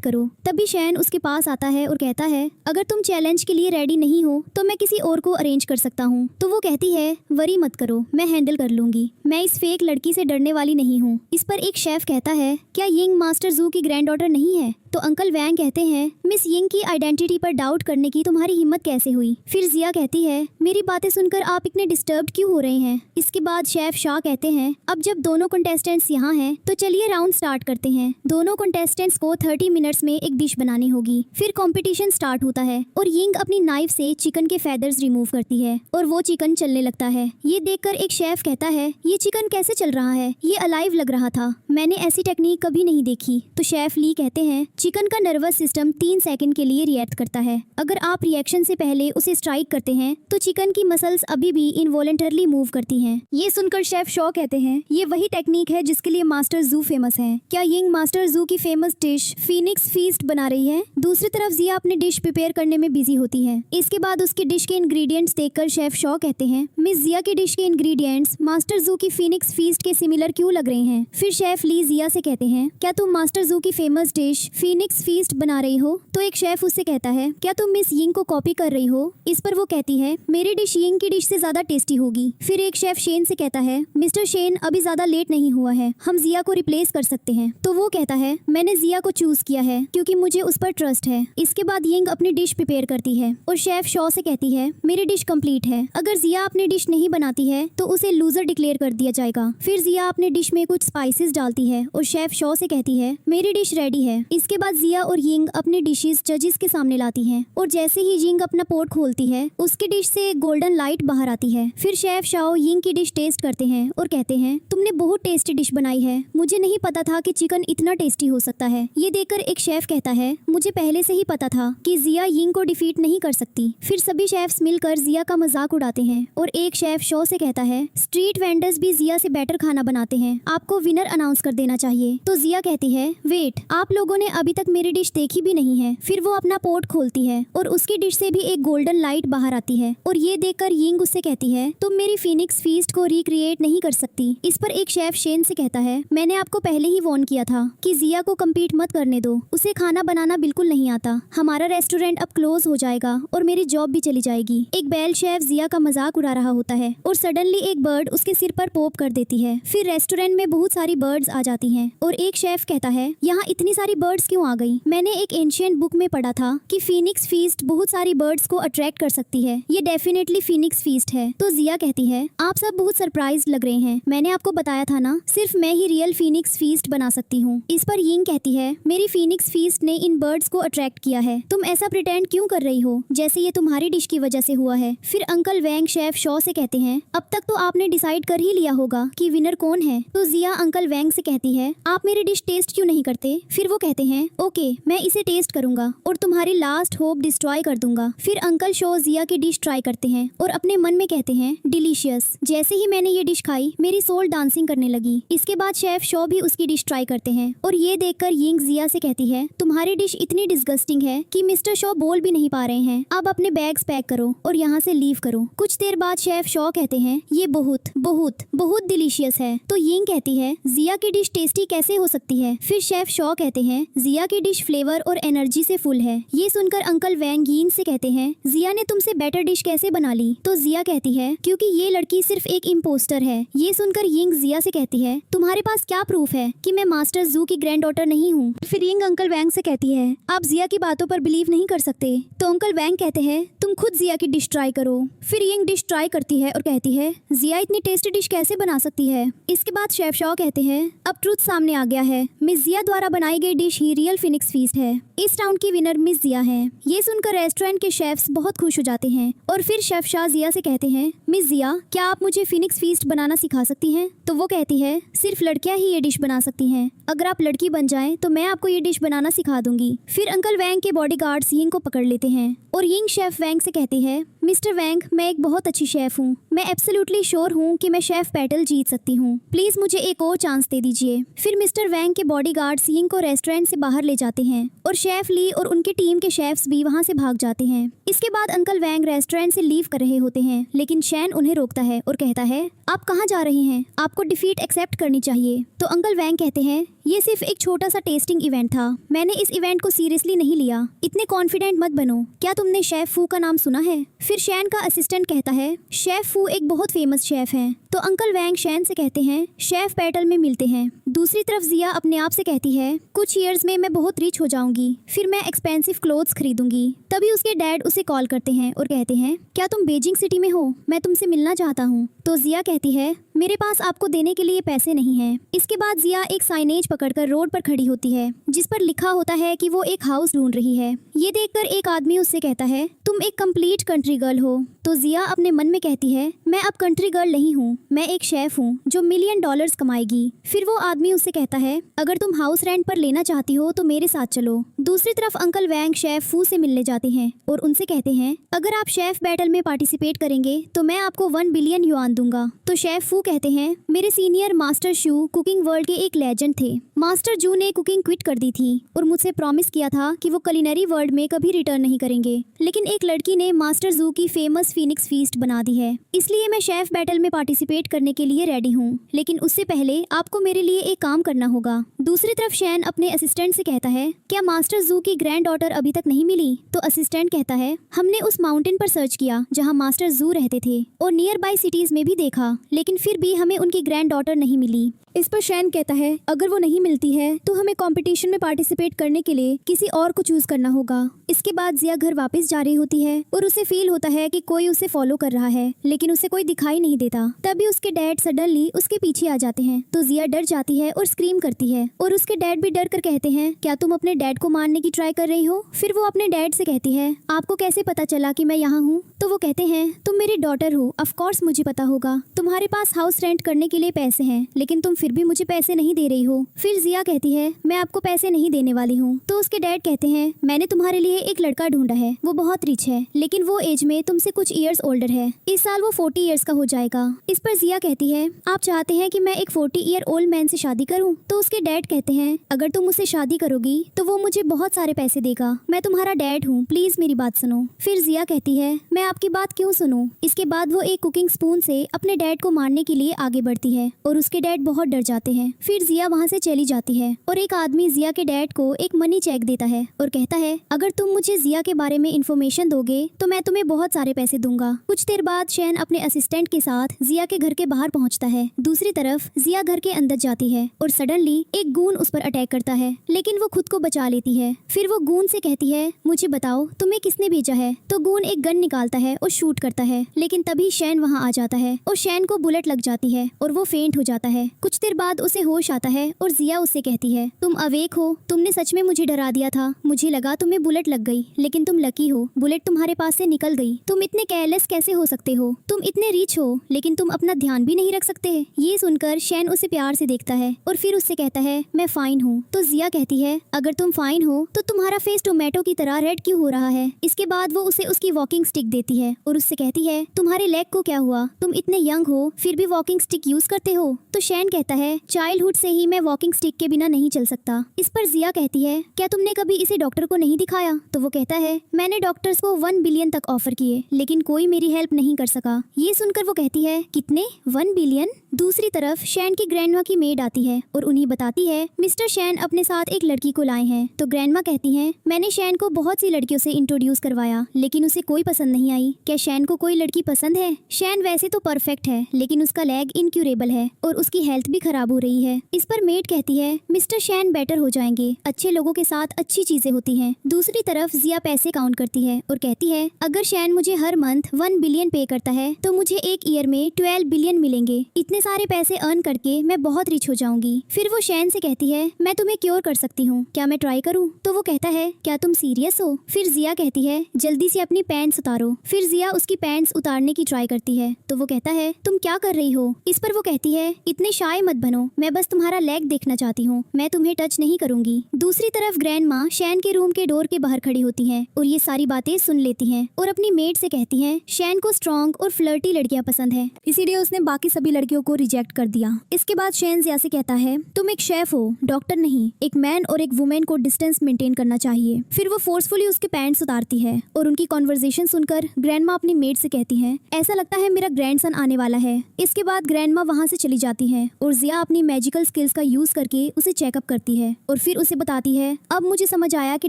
करो। तभी शैन उसके पास आता है और कहता है, अगर तुम चैलेंज के लिए रेडी नहीं हो तो मैं किसी और को अरेंज कर सकता हूँ। तो वो कहती है, वरी मत करो, मैं हैंडल कर लूंगी, मैं इस फेक लड़की से डरने वाली नहीं हूँ। इस पर एक शेफ कहता है, क्या यिंग मास्टर जू की ग्रैंड डॉटर नहीं है? तो अंकल वैंग कहते हैं, मिस यिंग की आइडेंटिटी पर डाउट करने की तुम्हारी हिम्मत कैसे हुई? फिर जिया कहती है, मेरी बातें सुनकर आप इतने डिस्टर्ब्ड क्यों हो रहे हैं? इसके बाद शेफ शाह कहते हैं, अब जब दोनों कंटेस्टेंट्स यहाँ हैं तो चलिए राउंड स्टार्ट करते हैं। दोनों कंटेस्टेंट्स को 30 मिनट्स में एक डिश बनानी होगी। फिर कंपटीशन स्टार्ट होता है और यिंग अपनी नाइफ से चिकन के फेदर्स रिमूव करती है और वो चिकन चलने लगता है। ये देखकर एक शेफ कहता है, ये चिकन कैसे चल रहा है? ये अलाइव लग रहा था, मैंने ऐसी टेक्निक कभी नहीं देखी। तो शेफ ली कहते हैं, चिकन का नर्वस सिस्टम 3 सेकंड के लिए रिएक्ट करता है। अगर आप रिएक्शन से पहले उसे स्ट्राइक करते हैं तो चिकन की मसल्स अभी भी इनवॉलंटरली मूव करती हैं। ये सुनकर शेफ शॉ कहते हैं, ये वही टेक्निक है जिसके लिए मास्टर जू फेमस है। क्या यिंग मास्टर जू की फेमस डिश फीनिक्स फीस्ट बना रही है? दूसरी तरफ जिया अपनी डिश प्रिपेयर करने में बिजी होती है। इसके बाद उसकी डिश के इंग्रेडिएंट्स देखकर शेफ शॉ कहते हैं, मिस जिया की डिश के इंग्रेडिएंट्स मास्टर जू की फीनिक्स फीस्ट के सिमिलर क्यों लग रहे हैं? फिर शेफ ली जिया से कहते हैं, क्या तुम मास्टर जू की फेमस डिश फीनिक्स फीस्ट बना रही हो? तो एक शेफ उससे कहता है, क्या तुम मिस यिंग को कॉपी कर रही हो? इस पर वो कहती है, मेरी डिश यिंग की डिश से ज्यादा टेस्टी होगी। फिर एक शेफ शेन से कहता है, मिस्टर शेन अभी ज्यादा लेट नहीं हुआ है, हम जिया को रिप्लेस कर सकते हैं। तो वो कहता है, मैंने जिया को चूज किया है क्योंकि मुझे उस पर ट्रस्ट है। इसके बाद यिंग अपनी डिश प्रिपेयर करती है और शेफ शॉ से कहती है, मेरी डिश कंप्लीट है, अगर जिया अपनी डिश नहीं बनाती है तो उसे लूजर डिक्लेयर कर दिया जाएगा। फिर जिया अपने डिश में कुछ स्पाइसेस डालती है और शेफ शॉ से कहती है, मेरी डिश रेडी है। इसके बाद जिया और यिंग अपनी डिशेस जजेस के सामने लाती हैं और जैसे ही यिंग अपना पोट खोलती है उसकी डिश से गोल्डन लाइट बाहर आती है। फिर शेफ शाओ यिंग की डिश टेस्ट करते हैं और कहते हैं, तुमने बहुत टेस्टी डिश बनाई है, मुझे नहीं पता था कि चिकन इतना टेस्टी हो सकता है। ये देखकर एक शेफ कहता है, मुझे पहले से ही पता था कि जिया यिंग को डिफीट नहीं कर सकती। फिर सभी शेफ्स मिलकर जिया का मजाक उड़ाते हैं और एक शेफ शो से कहता है, स्ट्रीट वेंडर्स भी जिया से बेटर खाना बनाते हैं, आपको विनर अनाउंस कर देना चाहिए। तो जिया कहती है, वेट, आप लोगों ने अभी तक मेरी डिश देखी भी नहीं है। फिर वो अपना पोट खोलती है और उसकी डिश से भी एक गोल्डन लाइट बाहर आती है और ये देखकर यिंग उससे कहती है, तुम मेरी फीनिक्स फीस्ट को रिक्रिएट नहीं कर सकती। इस पर एक शेफ शेन से कहता है, मैंने आपको पहले ही वार्न किया था कि जिया को कम्पीट मत करने दो, उसे खाना बनाना बिल्कुल नहीं आता, हमारा रेस्टोरेंट अब क्लोज हो जाएगा और मेरी जॉब भी चली जाएगी। एक बैल शेफ जिया का मजाक उड़ा रहा होता है और सडनली एक बर्ड उसके सिर पर पॉप कर देती है। फिर रेस्टोरेंट में बहुत सारी बर्ड्स आ जाती हैं और एक शेफ कहता है, यहाँ इतनी सारी बर्ड्स क्यों आ गई? मैंने एक एंशिएंट बुक में पढ़ा था कि फीनिक्स फीस्ट बहुत सारी बर्ड्स को अट्रैक्ट कर सकती है, ये डेफिनेटली फीनिक्स फीस्ट है। तो जिया कहती है, आप सब बहुत सरप्राइज लग रहे हैं, मैंने आपको बताया था ना, सिर्फ मैं ही रियल फीनिक्स फीस्ट बना सकती हूँ। इस पर यिंग कहती है, मेरी फीनिक्स फीस्ट ने इन बर्ड्स को अट्रैक्ट किया है, तुम ऐसा प्रिटेंड क्यों कर रही हो जैसे ये तुम्हारी डिश की वजह से हुआ है। फिर अंकल वैंग शेफ शॉ से कहते हैं, अब तक तो आपने डिसाइड कर ही लिया होगा कि विनर कौन है। तो जिया अंकल वैंग से कहती है, आप मेरी डिश टेस्ट क्यों नहीं करते? फिर वो कहते हैं, ओके, मैं इसे टेस्ट करूंगा और तुम्हारी लास्ट होप डिस्ट्रॉय कर दूंगा। फिर अंकल शो जिया की डिश ट्राई करते हैं और अपने मन में कहते हैं, डिलीशियस। जैसे ही मैंने ये डिश खाई मेरी सोल डांसिंग करने लगी। इसके बाद शेफ शो भी उसकी डिश ट्राई करते हैं और ये देखकर यिंग जिया से कहती है, तुम्हारी डिश इतनी डिस्गस्टिंग है कि मिस्टर शो बोल भी नहीं पा रहे हैं, अब अपने बैग्स पैक करो और यहाँ से लीव करो। कुछ देर बाद शेफ शो कहते हैं, ये बहुत बहुत बहुत डिलीशियस है। तो यिंग कहती है, जिया की डिश टेस्टी कैसे हो सकती है? फिर शेफ शो कहते हैं, जिया की डिश फ्लेवर और एनर्जी से फुल है। ये सुनकर अंकल वैंग यिंग से कहते हैं, जिया ने तुमसे बेटर डिश कैसे बना ली? तो जिया कहती है, क्योंकि ये लड़की सिर्फ एक इम्पोस्टर है। ये सुनकर यिंग जिया से कहती है, तुम्हारे पास क्या प्रूफ है कि मैं मास्टर जू की ग्रैंड डॉटर नहीं हूँ? फिर यिंग अंकल वैंग से कहती है, आप जिया की बातों पर बिलीव नहीं कर सकते। तो अंकल वैंग कहते हैं, तुम खुद जिया की डिश ट्राई करो। फिर यिंग डिश ट्राई करती है और कहती है, जिया इतनी टेस्टी डिश कैसे बना सकती है? इसके बाद शेफ शॉ कहते हैं, अब ट्रूथ सामने आ गया है, मिस जिया द्वारा बनाई गई डिश ही रियल फिनिक्स फीस्ट है। इस राउंड की विनर मिस जिया है। ये सुनकर रेस्टोरेंट के शेफ्स बहुत खुश हो जाते हैं और फिर शेफ शाह जिया से कहते हैं, मिस जिया, क्या आप मुझे फिनिक्स फीस्ट बनाना सिखा सकती हैं? तो वो कहती है, सिर्फ लड़कियां ही ये डिश बना सकती हैं, अगर आप लड़की बन जाएं तो मैं आपको ये डिश बनाना सिखा दूंगी। फिर अंकल वैंग के बॉडीगार्ड्स यिंग को पकड़ लेते हैं और यिंग शेफ वैंग से कहती है, मिस्टर वैंग, मैं एक बहुत अच्छी शेफ हूँ। मैं एब्सोल्युटली श्योर हूँ कि मैं शेफ बैटल जीत सकती हूँ। प्लीज मुझे एक और चांस दे दीजिए। फिर मिस्टर वैंग के बॉडीगार्ड यिंग को रेस्टोरेंट से बाहर ले जाते हैं और शेफ ली और उनकी टीम के शेफ्स भी वहाँ से भाग जाते हैं। इसके बाद अंकल वैंग रेस्टोरेंट से लीव कर रहे होते हैं, लेकिन शैन उन्हें रोकता है और कहता है, आप कहाँ जा रहे हैं? आपको डिफीट एक्सेप्ट करनी चाहिए। तो अंकल वैंग कहते हैं, ये सिर्फ एक छोटा सा टेस्टिंग इवेंट था। मैंने इस इवेंट को सीरियसली नहीं लिया। इतने कॉन्फिडेंट मत बनो। क्या तुमने शेफ फू का नाम सुना है? फिर शैन का असिस्टेंट कहता है, शेफ फू एक बहुत फेमस शेफ हैं। तो अंकल वैंग शैन से कहते हैं, शेफ बैटल में मिलते हैं। दूसरी तरफ जिया अपने आप से कहती है, कुछ ईयर्स में मैं बहुत रिच हो जाऊंगी, फिर मैं एक्सपेंसिव क्लोथ्स खरीदूंगी। तभी उसके डैड उसे कॉल करते हैं और कहते हैं, क्या तुम बीजिंग सिटी में हो? मैं तुमसे मिलना चाहता हूँ। तो जिया कहती है, मेरे पास आपको देने के लिए पैसे नहीं हैं। इसके बाद जिया एक साइनेज पकड़कर रोड पर खड़ी होती है जिस पर लिखा होता है कि वो एक हाउस ढूंढ रही है। ये देखकर एक आदमी उससे कहता है, तुम एक कंप्लीट कंट्री गर्ल हो। तो जिया अपने मन में कहती है, मैं अब कंट्री गर्ल नहीं हूँ, मैं एक शेफ हूँ जो $1 मिलियन कमाएगी। फिर वो आदमी उससे कहता है, अगर तुम हाउस रेंट पर लेना चाहती हो तो मेरे साथ चलो। दूसरी तरफ अंकल वैंग शेफ फू से मिलने जाते हैं और उनसे कहते हैं, अगर आप शेफ बैटल में पार्टिसिपेट करेंगे तो मैं आपको 1 बिलियन युआन दूंगा। तो शेफ फू कहते हैं, मेरे सीनियर मास्टर शू कुकिंग वर्ल्ड के एक लेजेंड थे। मास्टर जू ने कुकिंग क्विट कर दी थी और मुझसे प्रॉमिस किया था कि वो कुलिनरी वर्ल्ड में कभी रिटर्न नहीं करेंगे, लेकिन एक लड़की ने मास्टर जू की फेमस फीनिक्स फीस्ट बना दी है। इसलिए मैं शेफ बैटल में पार्टिसिपेट करने के लिए रेडी हूँ, लेकिन उससे पहले आपको मेरे लिए एक काम करना होगा। दूसरी तरफ शैन अपने असिस्टेंट से कहता है, क्या मास्टर जू की ग्रैंड डॉटर अभी तक नहीं मिली? तो असिस्टेंट कहता है, हमने उस माउंटेन पर सर्च किया जहाँ मास्टर जू रहते थे और नियर बाय सिटीज में भी देखा, लेकिन फिर भी हमें उनकी ग्रैंड डॉटर नहीं मिली। इस पर शैन कहता है, अगर वो नहीं मिलती है तो हमें कंपटीशन में पार्टिसिपेट करने के लिए किसी और को चूज करना होगा। इसके बाद जिया घर वापस जा रही होती है और उसे फील होता है कि कोई उसे फॉलो कर रहा है, लेकिन उसे कोई दिखाई नहीं देता। तभी उसके डैड सडनली उसके पीछे आ जाते हैं। तो जिया डर जाती है और स्क्रीम करती है और उसके डैड भी डर कर कहते हैं, क्या तुम अपने डैड को मारने की ट्राई कर रही हो? फिर वो अपने डैड से कहती है, आपको कैसे पता चला कि मैं यहाँ हूँ? तो वो कहते हैं, तुम मेरी डॉटर हो, ऑफ कोर्स मुझे पता होगा। तुम्हारे पास हाउस रेंट करने के लिए पैसे हैं, लेकिन तुम फिर भी मुझे पैसे नहीं दे रही हो। फिर जिया कहती है, मैं आपको पैसे नहीं देने वाली हूँ। तो उसके डैड कहते हैं, मैंने तुम्हारे लिए एक लड़का ढूंढा है, वो बहुत रिच है, लेकिन वो एज में तुमसे कुछ ईयर्स ओल्डर है। इस साल वो 40 ईयर्स का हो जाएगा। इस पर जिया कहती है, आप चाहते हैं कि मैं एक 40 ईयर ओल्ड मैन से शादी करूं? तो उसके डैड कहते हैं, अगर तुम मुझसे शादी करोगी तो वो मुझे बहुत सारे पैसे देगा। मैं तुम्हारा डैड हूँ, प्लीज मेरी बात सुनो। फिर जिया कहती है, मैं आपकी बात क्यों सुनूं? इसके बाद वो एक कुकिंग स्पून से अपने डैड को मारने के लिए आगे बढ़ती है और उसके डैड बहुत डर जाते हैं। फिर जिया वहाँ से चली जाती है और एक आदमी जिया के डैड को एक मनी चेक देता है और कहता है, अगर तुम मुझे जिया के बारे में इंफॉर्मेशन दोगे तो मैं तुम्हें बहुत सारे पैसे दूंगा। कुछ देर बाद शैन अपने असिस्टेंट के साथ जिया के घर के बाहर पहुंचता है। दूसरी तरफ जिया घर के अंदर जाती है और सडनली एक गून उस पर अटैक करता है, लेकिन वो खुद को बचा लेती है। फिर वो गून से कहती है, मुझे बताओ तुम्हें किसने भेजा है? तो गून एक गन निकालता है और शूट करता है, लेकिन तभी शैन वहाँ आ जाता है और शैन को बुलेट लग जाती है और वो फेंट हो जाता है। कुछ देर बाद उसे होश आता है और जिया उससे कहती है, तुम अवेक हो? तुमने सच में मुझे डरा दिया था। मुझे लगा तुम्हें बुलेट लग गई, लेकिन तुम लकी हो, बुलेट तुम्हारे पास से निकल गई। तुम इतने केयरलेस कैसे हो सकते हो? तुम इतने रिच हो, लेकिन तुम अपना ध्यान भी नहीं रख सकते। ये सुनकर शैन उसे प्यार से देखता है और फिर उससे कहता है, मैं फाइन हूँ। तो जिया कहती है, अगर तुम फाइन हो तो तुम्हारा फेस टोमेटो की तरह रेड क्यों हो रहा है? इसके बाद वो उसे उसकी वॉकिंग स्टिक देती है और उससे कहती है, तुम्हारे लेग को क्या हुआ? तुम इतने यंग हो फिर भी वॉकिंग स्टिक यूज करते हो? तो शैन कहता है, चाइल्डहुड से ही मैं वॉकिंग स्टिक के बिना नहीं चल सकता। इस पर जिया कहती है, क्या तुमने कभी इसे डॉक्टर को नहीं दिखाया? तो वो कहता है, मैंने डॉक्टर्स को 1 बिलियन तक ऑफर किए, लेकिन कोई मेरी हेल्प नहीं कर सका। ये सुनकर वो कहती है, कितने? 1 बिलियन? दूसरी तरफ शैन की ग्रैंडमा की मेड आती है और उन्हें बताती है, मिस्टर शैन अपने साथ एक लड़की को लाए हैं। तो ग्रैंडमा कहती हैं, मैंने शैन को बहुत सी लड़कियों से इंट्रोड्यूस करवाया, लेकिन उसे कोई पसंद नहीं आई। क्या शैन को कोई लड़की पसंद है? शैन वैसे तो परफेक्ट है, लेकिन उसका लेग इनक्यूरेबल है और उसकी हेल्थ भी खराब हो रही है। इस पर मेड कहती है, मिस्टर शैन बेटर हो जाएंगे, अच्छे लोगों के साथ अच्छी चीजें होती हैं। दूसरी तरफ जिया पैसे काउंट करती है और कहती है, अगर शैन मुझे हर मंथ 1 बिलियन पे करता है तो मुझे एक ईयर में 12 मिलियन मिलेंगे। इतने सारे पैसे अर्न करके मैं बहुत रिच हो जाऊंगी। फिर वो शैन से कहती है मैं तुम्हें क्योर कर सकती हूँ, क्या मैं ट्राई करूँ? तो वो कहता है क्या तुम सीरियस हो? फिर जिया कहती है जल्दी से अपनी पैंट्स उतारो। फिर जिया उसकी पैंट्स उतारने की ट्राई करती है तो वो कहता है तुम क्या कर रही हो? इस पर वो कहती है इतने शाय मत बनो, मैं बस तुम्हारा लेग देखना चाहती हूँ, मैं तुम्हें टच नहीं करूंगी। दूसरी तरफ ग्रैंड माँ शैन के रूम के डोर के बाहर खड़ी होती है और ये सारी बातें सुन लेती हैं और अपनी मेड से कहती हैं शैन को स्ट्रॉन्ग और फ्लर्टी लड़कियां पसंद है, इसीलिए उसने बाकी सभी लड़कियों को रिजेक्ट कर दिया। इसके बाद शैन जिया से कहता है तुम एक शेफ हो, डॉक्टर नहीं। एक मैन और एक वुमेन को डिस्टेंस मेंटेन करना चाहिए। फिर वो फोर्सफुली उसके पैंट्स उतारती है और उनकी कॉन्वर्सेशन सुनकर ग्रैंड माँ अपनी मेड से कहती है ऐसा लगता है मेरा ग्रैंडसन आने वाला है। इसके बाद ग्रैंड माँ वहाँ से चली जाती है और जिया अपनी मैजिकल स्किल्स का यूज करके उसे चेकअप करती है और फिर उसे बताती है अब मुझे समझ आया कि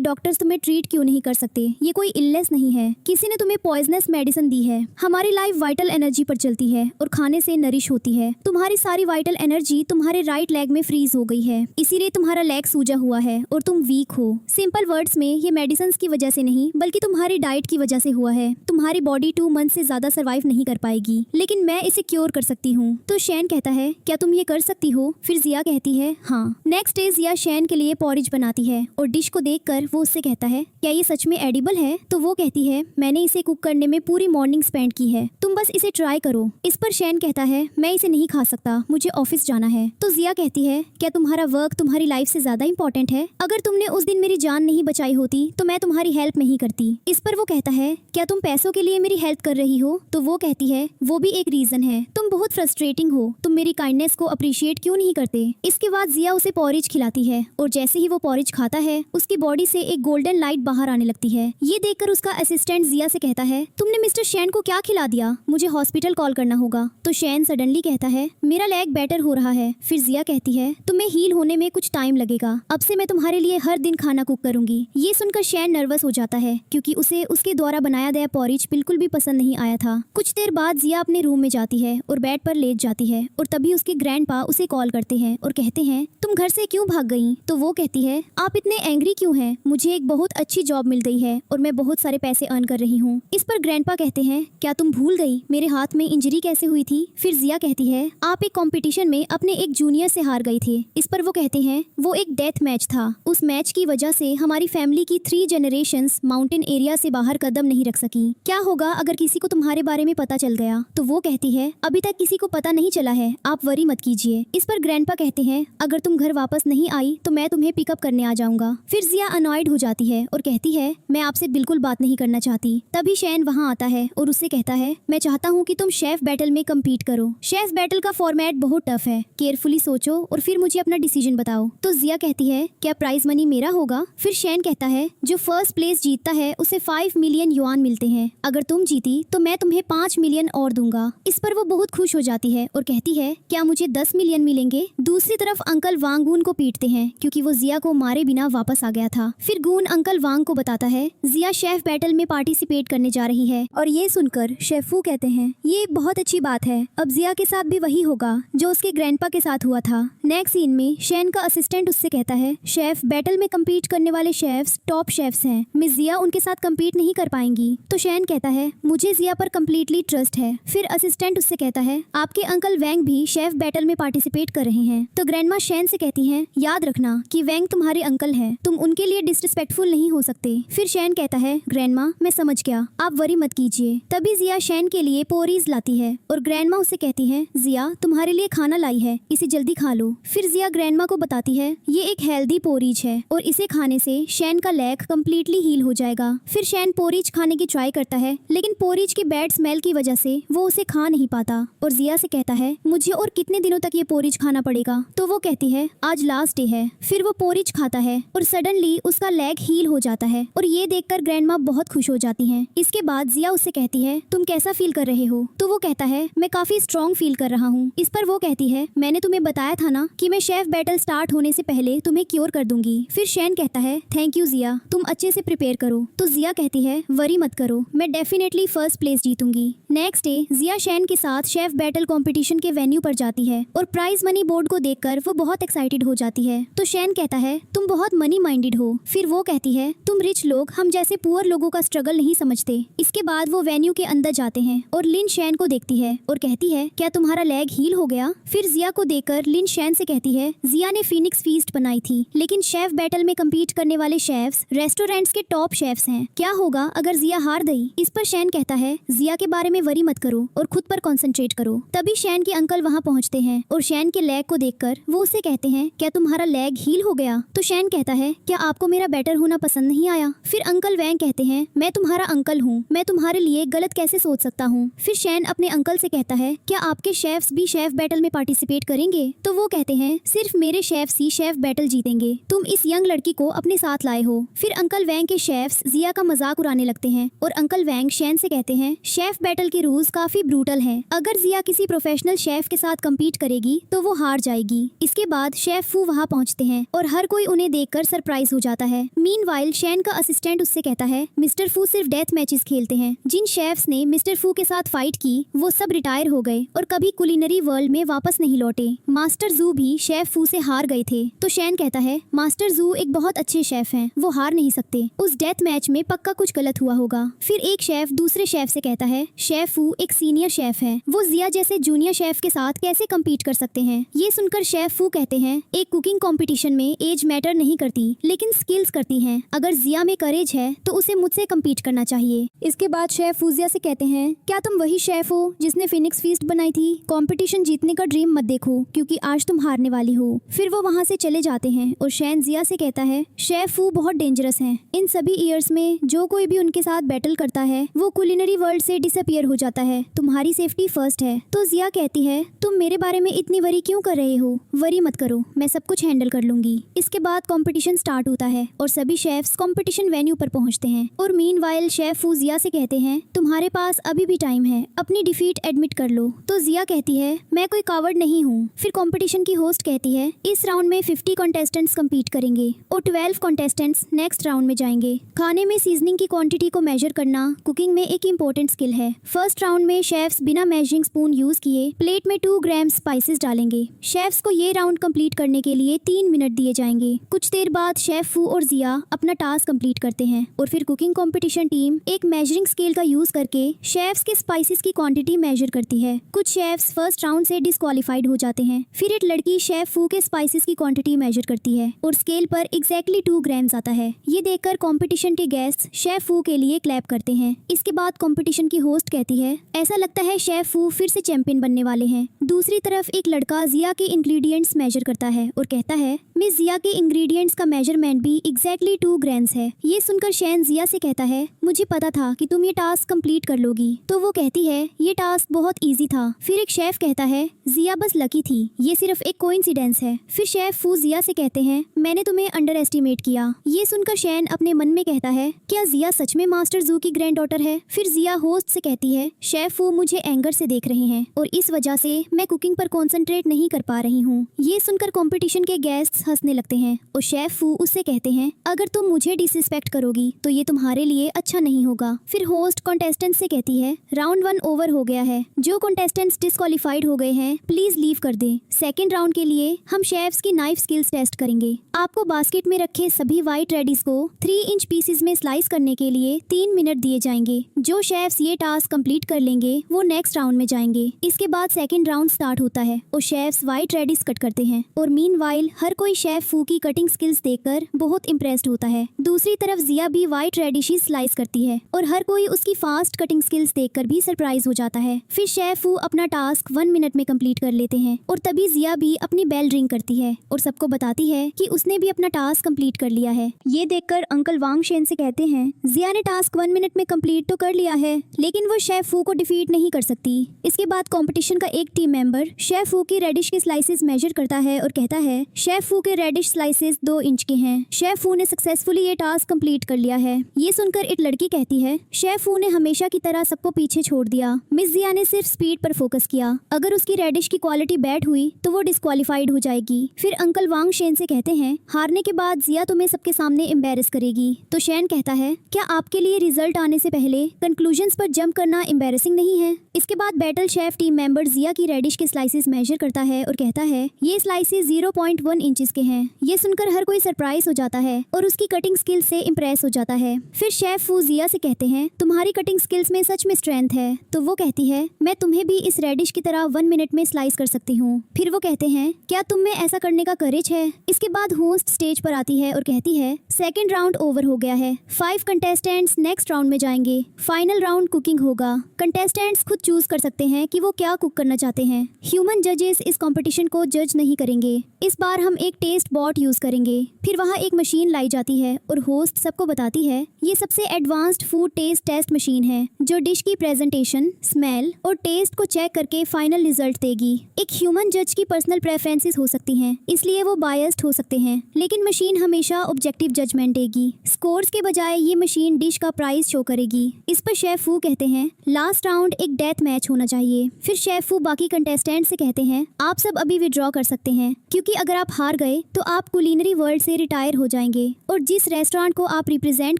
डॉक्टर्स तुम्हें ट्रीट क्यों नहीं कर सकते, ये कोई इलनेस नहीं है, किसी ने तुम्हें पॉइजनस मेडिसिन दी है। हमारी लाइफ वाइटल एनर्जी पर चलती है और खाने से नरिश होती है। तुम्हारी सारी वाइटल एनर्जी तुम्हारे राइट लेग में फ्रीज हो गई है, इसीलिए तुम्हारा लेग सूजा हुआ है और तुम वीक हो। सिंपल वर्ड्स में ये मेडिसिन की वजह से नहीं बल्कि तुम्हारी डाइट की वजह से हुआ है। तुम्हारी बॉडी 2 मंथ से ज्यादा सर्वाइव नहीं कर पाएगी, लेकिन मैं इसे क्योर कर सकती हूँ। तो शैन कहता है क्या तुम ये कर सकती हो? फिर जिया कहती है हाँ। नेक्स्ट डे जिया शैन के लिए पॉरिज बनाती है और डिश को देखकर वो उससे कहता है क्या ये सच में एडिबल है? तो वो कहती है मैंने इसे कुक करने में पूरी मॉर्निंग स्पेंड की है, तुम बस इसे ट्राई करो। इस पर शैन कहता है मैं इसे नहीं खा सकता, मुझे ऑफिस जाना है। तो जिया कहती है क्या तुम्हारा वर्क तुम्हारी लाइफ से ज्यादा इंपॉर्टेंट है? अगर तुमने उस दिन मेरी जान नहीं बचाई होती तो मैं तुम्हारी हेल्प नहीं करती। इस पर वो कहता है क्या तुम पैसों के लिए मेरी हेल्प कर रही हो? तो वो कहती है वो भी एक रीजन है, तुम बहुत फ्रस्ट्रेटिंग हो, तुम मेरी काइंडनेस को अप्रिशिएट क्यों नहीं करते? इसके बाद जिया उसे पॉरिज खिलाती है और जैसे ही वो पॉरिज खाता है उसकी बॉडी से एक गोल्डन लाइट बाहर आने लगती है। ये देखकर उसका असिस्टेंट जिया से कहता है तुमने मिस्टर शैन को क्या खिला दिया, मुझे हॉस्पिटल कॉल करना होगा। तो शैन सडनली कहता है मेरा लेग बेटर हो रहा है। फिर जिया कहती है तुम्हें हील होने में कुछ टाइम लगेगा, अब से मैं तुम्हारे लिए हर दिन खाना कुक करूंगी। ये सुनकर शैन नर्वस हो जाता है क्योंकि उसे उसके द्वारा बनाया गया पॉरिज बिल्कुल भी पसंद नहीं आया था। कुछ देर बाद जिया अपने रूम में जाती है और बेड पर लेट जाती है और तभी उसके ग्रैंडपा उसे कॉल करते हैं और कहते हैं तुम घर से क्यों भाग गई? तो वो कहती है आप इतने एंग्री क्यों हैं? मुझे एक बहुत अच्छी जॉब मिल गई है और मैं बहुत सारे पैसे अर्न कर रही हूँ। इस पर ग्रैंडपा कहते हैं क्या तुम भूल गई मेरे हाथ में इंजरी कैसे हुई थी? फिर जिया कहती है आप एक कंपटीशन में अपने एक जूनियर से हार गई थे। इस पर वो कहते हैं वो एक डेथ मैच था, उस मैच की वजह से हमारी फैमिली की 3 जनरेशंस माउंटेन एरिया से बाहर कदम नहीं रख सकी। क्या होगा अगर किसी को तुम्हारे बारे में पता चल गया? तो वो कहती है अभी तक किसी को पता नहीं चला है, आप वरी मत कीजिए। इस पर ग्रैंडपा कहते हैं अगर तुम घर वापस नहीं आई तो मैं तुम्हें पिकअप करने आ जाऊंगा। फिर जिया अनॉयड हो जाती है और कहती है मैं आपसे बिल्कुल बात नहीं करना चाहती। तभी शैन वहाँ आता है और उससे कहता है मैं चाहता हूँ कि तुम शेफ बैटल में कम्पीट करो। शेफ बैटल का फॉर्मेट बहुत टफ है, केयरफुली सोचो और फिर मुझे अपना डिसीजन बताओ। तो जिया कहती है क्या प्राइज मनी मेरा होगा? फिर शैन कहता है जो फर्स्ट प्लेस जीतता है उसे 5 मिलियन युआन मिलते हैं, अगर तुम जीती तो मैं तुम्हें 5 मिलियन और दूंगा। इस पर वो बहुत खुश हो जाती है और कहती है क्या मुझे 10 मिलियन मिलेंगे? दूसरी तरफ अंकल वांग गून को पीटते हैं क्योंकि वो जिया को मारे बिना वापस आ गया था। फिर गून अंकल वांग को बताता है जिया शेफ बैटल में पार्टिसिपेट करने जा रही है और ये सुनकर शेफ वू कहते हैं ये एक बहुत अच्छी बात है, अब जिया के साथ भी वही होगा जो उसके ग्रैंडपा के साथ हुआ था। नेक्स्ट सीन में शैन का असिस्टेंट उससे कहता है शेफ बैटल में कम्पीट करने वाले शेफ्स टॉप शेफ्स हैं, मिस जिया उनके साथ कम्पीट नहीं कर पाएंगी। तो शैन कहता है मुझे जिया पर कम्प्लीटली ट्रस्ट है। फिर असिस्टेंट उससे कहता है आपके अंकल वैंग भी शेफ बैटल में पार्टिसिपेट कर रहे हैं। तो ग्रैंडमा शैन से कहती हैं याद रखना कि वैंग तुम्हारे अंकल हैं, तुम उनके लिए डिसरिस्पेक्टफुल नहीं हो सकते। फिर शैन कहता है ग्रैंडमा मैं समझ गया, आप वरी मत कीजिए। तभी जिया शैन के लिए पोरीज लाती है और ग्रैंडमा उसे कहती है जिया तुम्हारे लिए खाना लाई है, इसे जल्दी खा लो। फिर जिया ग्रैंडमा को बताती है ये एक हेल्दी पोरीज है और इसे खाने से शैन का लेग कम्प्लीटली हील हो जाएगा। फिर शैन पोरीज खाने की ट्राई करता है लेकिन पोरीज की बैड स्मेल की वजह से वो उसे खा नहीं पाता और जिया से कहता है मुझे और कितने दिनों तक ये पोरीज खाना पड़ेगा? तो वो कहती है आज लास्ट डे है। फिर वो पोरीज खाता है और सडनली उसका लेग हील हो जाता है और ये देखकर ग्रैंडमा बहुत खुश हो जाती हैं। इसके बाद जिया उससे कहती है तुम कैसा फील कर रहे हो? तो वो कहता है मैं काफी स्ट्रॉन्ग फील कर रहा हूँ। इस पर वो कहती है मैंने तुम्हें बताया था ना कि मैं शेफ बैटल स्टार्ट होने से पहले तुम्हें क्योर कर दूंगी। फिर शैन कहता है थैंक यू जिया, तुम अच्छे से प्रिपेयर करो। तो जिया कहती है वरी मत करो, मैं डेफिनेटली फर्स्ट प्लेस जीतूंगी। नेक्स्ट डे जिया शैन के साथ शेफ बैटल कंपटीशन के वेन्यू पर जाती है और प्राइज मनी बोर्ड को देखकर वो बहुत एक्साइटेड हो जाती है। तो शैन कहता है तुम बहुत मनी माइंडेड हो। फिर वो कहती है तुम रिच लोग हम जैसे पुअर लोगों का स्ट्रगल नहीं समझते। इसके बाद वो वेन्यू के अंदर जाते हैं और लिन शैन को देखती है और कहती है क्या तुम्हारा लेग हील हो गया। फिर जिया को देखकर लिन शैन से कहती है जिया ने फीनिक्स फीस्ट बनाई थी, लेकिन शेफ बैटल में कम्पीट करने वाले शेफ्स रेस्टोरेंट्स के टॉप शेफ्स हैं। क्या होगा अगर जिया हार गई। इस पर शैन कहता है जिया के बारे में वरी मत करो और खुद पर कंसंट्रेट करो। तभी शैन के अंकल वहाँ पहुँचते हैं और शैन के लेग को देखकर वो उसे कहते हैं क्या तुम्हारा लेग हील हो गया। तो शैन कहता है क्या आपको मेरा बेटर होना पसंद नहीं आया। फिर अंकल वैंग कहते हैं मैं तुम्हारा अंकल हूँ, मैं तुम्हारे लिए गलत कैसे सोच सकता हूँ। फिर शैन अपने अंकल से कहता है क्या आपके शेफ्स भी शेफ बैटल में पार्टिसिपेट करेंगे। तो वो कहते हैं सिर्फ मेरे शेफ्स ही शेफ बैटल जीतेंगे, तुम इस यंग लड़की को अपने साथ लाए हो। फिर अंकल वैंग के शेफ्स जिया का मजाक उड़ाने लगते हैं और अंकल वैंग शैन से कहते हैं शेफ बैटल के रूल्स काफी ब्रूटल हैं, अगर जिया किसी प्रोफेशनल शेफ के साथ कम्पीट करेगी तो वो हार जाएगी। इसके बाद शेफ फू वहाँ पहुँचते हैं और हर कोई उन्हें देखकर सरप्राइज हो जाता है। मीनवाइल शैन का असिस्टेंट उससे कहता है मिस्टर फू सिर्फ डेथ मैचेस खेलते हैं, जिन शेफ्स ने मिस्टर फू के साथ फाइट की वो सब रिटायर हो गए और कभी कुलिनरी वर्ल्ड में वापस नहीं लौटे। मास्टर जू भी शेफ फू से हार गए थे। तो शैन कहता है मास्टर जू एक बहुत अच्छे शेफ हैं, वो हार नहीं सकते, उस डेथ मैच में पक्का कुछ गलत हुआ होगा। फिर एक शेफ दूसरे शेफ से कहता है शेफ फू एक सीनियर शेफ है, वो जिया जैसे जूनियर शेफ के साथ कैसे कम्पीट कर सकते हैं। ये सुनकर शेफ फू कहते हैं एक कुकिंग कंपटीशन में एज मैटर नहीं करती, लेकिन स्किल्स करती हैं। अगर जिया में करेज है तो उसे मुझसे कम्पीट करना चाहिए। इसके बाद शेफ फू जिया से कहते हैं क्या तुम वही शेफ हो जिसने फिनिक्स फीस्ट बनाई थी। कंपटीशन जीतने का ड्रीम मत देखो क्योंकि आज तुम हारने वाली हो। फिर वो वहाँ से चले जाते हैं और शैन जिया से कहता है शेफ फू बहुत डेंजरस हैं, इन सभी ईयर्स में जो कोई भी उनके साथ बैटल करता है वो कुलिनरी वर्ल्ड से डिसअपियर हो जाता है, तुम्हारी सेफ्टी फर्स्ट है। तो जिया कहती है तुम मेरे बारे में इतनी वरी क्यों कर रहे हो, वरी मत करो, मैं सब कुछ हैंडल कर लूंगी। इसके बाद कंपटीशन स्टार्ट होता है और सभी शेफ्स कंपटीशन वेन्यू पर पहुंचते हैं और मीनवाइल शेफ फू जिया से कहते हैं तुम्हारे पास अभी भी टाइम है, अपनी डिफीट एडमिट कर लो। तो जिया कहती है मैं कोई कावर्ड नहीं हूँ। फिर कंपटीशन की होस्ट कहती है इस राउंड में 50 कंटेस्टेंट्स कम्पीट करेंगे और 12 कंटेस्टेंट्स नेक्स्ट राउंड में जाएंगे। खाने में सीजनिंग की क्वांटिटी को मेजर करना कुकिंग में एक इम्पोर्टेंट स्किल है। फर्स्ट राउंड में शेफ्स बिना मेजरिंग स्पून यूज किए प्लेट में 2 ग्राम स्पाइसेस डालेंगे। शेफ्स को ये राउंड कंप्लीट करने के लिए 3 मिनट दिए जाएंगे। कुछ देर बाद शेफ फू और जिया अपना टास्क कंप्लीट करते हैं और फिर कुकिंग कंपटीशन टीम एक मेजरिंग स्केल का यूज करके शेफ्स के स्पाइसेस की क्वांटिटी मेजर करती है। कुछ शेफ्स फर्स्ट राउंड से डिस्क्वालीफाइड हो जाते हैं। फिर एक लड़की शेफ फू के स्पाइसेस की क्वांटिटी मेजर करती है और स्केल पर एग्जैक्टली 2 ग्राम्स आता है। ये देखकर कंपटीशन के गेस्ट शेफ फू के लिए क्लैप करते हैं। इसके बाद कंपटीशन की होस्ट कहती है ऐसा लगता है शेफ फू फिर से चैंपियन बनने वाले हैं। दूसरी तरफ एक लड़का जिया के इंग्रेडिएंट्स मेजर करता है और कहता है मिस जिया के इंग्रेडिएंट्स का मेजरमेंट भी एग्जैक्टली 2 ग्राम्स है। ये सुनकर शैन जिया से कहता है मुझे पता था कि तुम ये टास्क कंप्लीट कर लोगी। तो वो कहती है ये टास्क बहुत इजी था। फिर एक शेफ कहता है जिया बस लकी थी, ये सिर्फ एक कोइंसिडेंस है। फिर शेफ फू जिया से कहते हैं मैंने तुम्हें अंडर एस्टिमेट किया। ये सुनकर शैन अपने मन में कहता है क्या जिया सच में मास्टर जू की ग्रैंड डॉटर है। फिर जिया होस्ट से कहती है शेफ फू मुझे एंगर से देख रहे हैं और इस वजह से मैं कुकिंग पर कॉन्सेंट्रेट नहीं कर पा रही हूँ। ये सुनकर कंपटीशन के गेस्ट्स हंसने लगते हैं और शेफ फू उससे कहते हैं अगर तुम मुझे डिसरिस्पेक्ट करोगी तो ये तुम्हारे लिए अच्छा नहीं होगा। फिर होस्ट कंटेस्टेंट से कहती है राउंड 1 ओवर हो गया है, जो कंटेस्टेंट्स डिस्क्वालीफाइड हो गए हैं प्लीज लीव कर दें। सेकंड राउंड के लिए हम शेफ्स की नाइफ स्किल्स टेस्ट करेंगे। आपको बास्केट में रखे सभी व्हाइट रेडिस को 3 इंच पीसेस में स्लाइस करने के लिए 3 मिनट दिए जाएंगे। जो शेफ्स ये टास्क कंप्लीट कर लेंगे वो नेक्स्ट राउंड में जाएंगे। इसके बाद सेकंड राउंड स्टार्ट होता है और शेफ्स व्हाइट रेडिस कट करते हैं और मीनवाइल हर कोई शेफ फू की कटिंग स्किल्स देखकर बहुत इम्प्रेस्ड होता है। दूसरी तरफ जिया भी व्हाइट रेडिशेस स्लाइस करती है और हर कोई उसकी फास्ट कटिंग स्किल्स देखकर भी सरप्राइज हो जाता है। फिर शेफ फू अपना टास्क 1 मिनट में कंप्लीट कर लेते हैं और तभी जिया भी अपनी बेल रिंग करती है और सबको बताती है कि उसने भी अपना टास्क कंप्लीट कर लिया है। ये देखकर अंकल वांग शेन से कहते हैं जिया ने टास्क 1 मिनट में कंप्लीट तो कर लिया है, लेकिन वो शेफ फू को डिफीट नहीं कर सकती। इसके बाद कंपटीशन का एक टीम मेंबर शेफ फू की रेडिश के स्लाइसेस मेजर करता है और कहता है शेफ फू के रेडिश स्लाइसेस 2 इंच के हैं। शेफ फू ने सक्सेसफुली ये टास्क कंप्लीट कर लिया है। ये सुनकर एक लड़की कहती है शेफ फू ने हमेशा की तरह सबको पीछे छोड़ दिया, मिस जिया ने सिर्फ स्पीड पर फोकस किया, अगर उसकी रेडिश की क्वालिटी बैड हुई तो वो डिस्क्वालीफाइड हो जाएगी। फिर अंकल वांग शेन से कहते हैं हारने के बाद जिया तुम्हें सबके सामने एम्बेरस करेगी। तो शेन कहता है क्या आपके लिए रिजल्ट आने से पहले कंक्लूजन्स पर जंप करना एम्बेरसिंग नहीं है। इसके बाद बैटल शेफ टीम मेंबर जिया की रेडिश के स्लाइसेस मेजर करता है और कहता है ये स्लाइसेस 0.1 इंचेस के हैं। ये सुनकर हर कोई सरप्राइज हो जाता है और उसकी कटिंग स्किल्स से इम्प्रेस हो जाता है। फिर शेफ फू जिया से कहते हैं तुम्हारी कटिंग स्किल्स में सच में स्ट्रेंथ है। तो वो कहती है मैं तुम्हें भी इस रेडिश की तरह 1 मिनट में स्लाइस कर सकती हूँ। फिर वो कहते हैं क्या तुम में ऐसा करने का करेज है। इसके बाद होस्ट स्टेज पर आती है और कहती है सेकेंड राउंड ओवर हो गया है, 5 कंटेस्टेंट्स नेक्स्ट राउंड में जाएंगे, फाइनल राउंड कुकिंग होगा। कंटेस्टेंट्स खुद चूज कर सकते हैं कि वो क्या कुक करना चाहते हैं। ह्यूमन जजेस इस कंपटीशन को जज नहीं करेंगे। इस बार हम एक टेस्ट बॉट यूज करेंगे। फिर वहाँ एक मशीन लाई जाती है और होस्ट सबको बताती है ये सबसे advanced food taste test machine है जो डिश की प्रेजेंटेशन, स्मेल और टेस्ट को चेक करके फाइनल रिजल्ट देगी। एक ह्यूमन जज की पर्सनल प्रेफरेंसेस हो सकती हैं, इसलिए वो बायस्ड हो सकते हैं, लेकिन मशीन हमेशा ऑब्जेक्टिव जजमेंट देगी। स्कोर्स के बजाय ये मशीन डिश का प्राइस शो करेगी। इस पर शेफ फू कहते हैं लास्ट राउंड एक डेथ मैच होना चाहिए। फिर शेफ फू बाकी कंटेस्टेंट से कहते हैं आप सब अभी विड्रॉ कर सकते हैं, क्योंकि अगर आप हार गए तो आप कुलिनरी वर्ल्ड से रिटायर हो जाएंगे और जिस रेस्टोरेंट को आप रिप्रेजेंट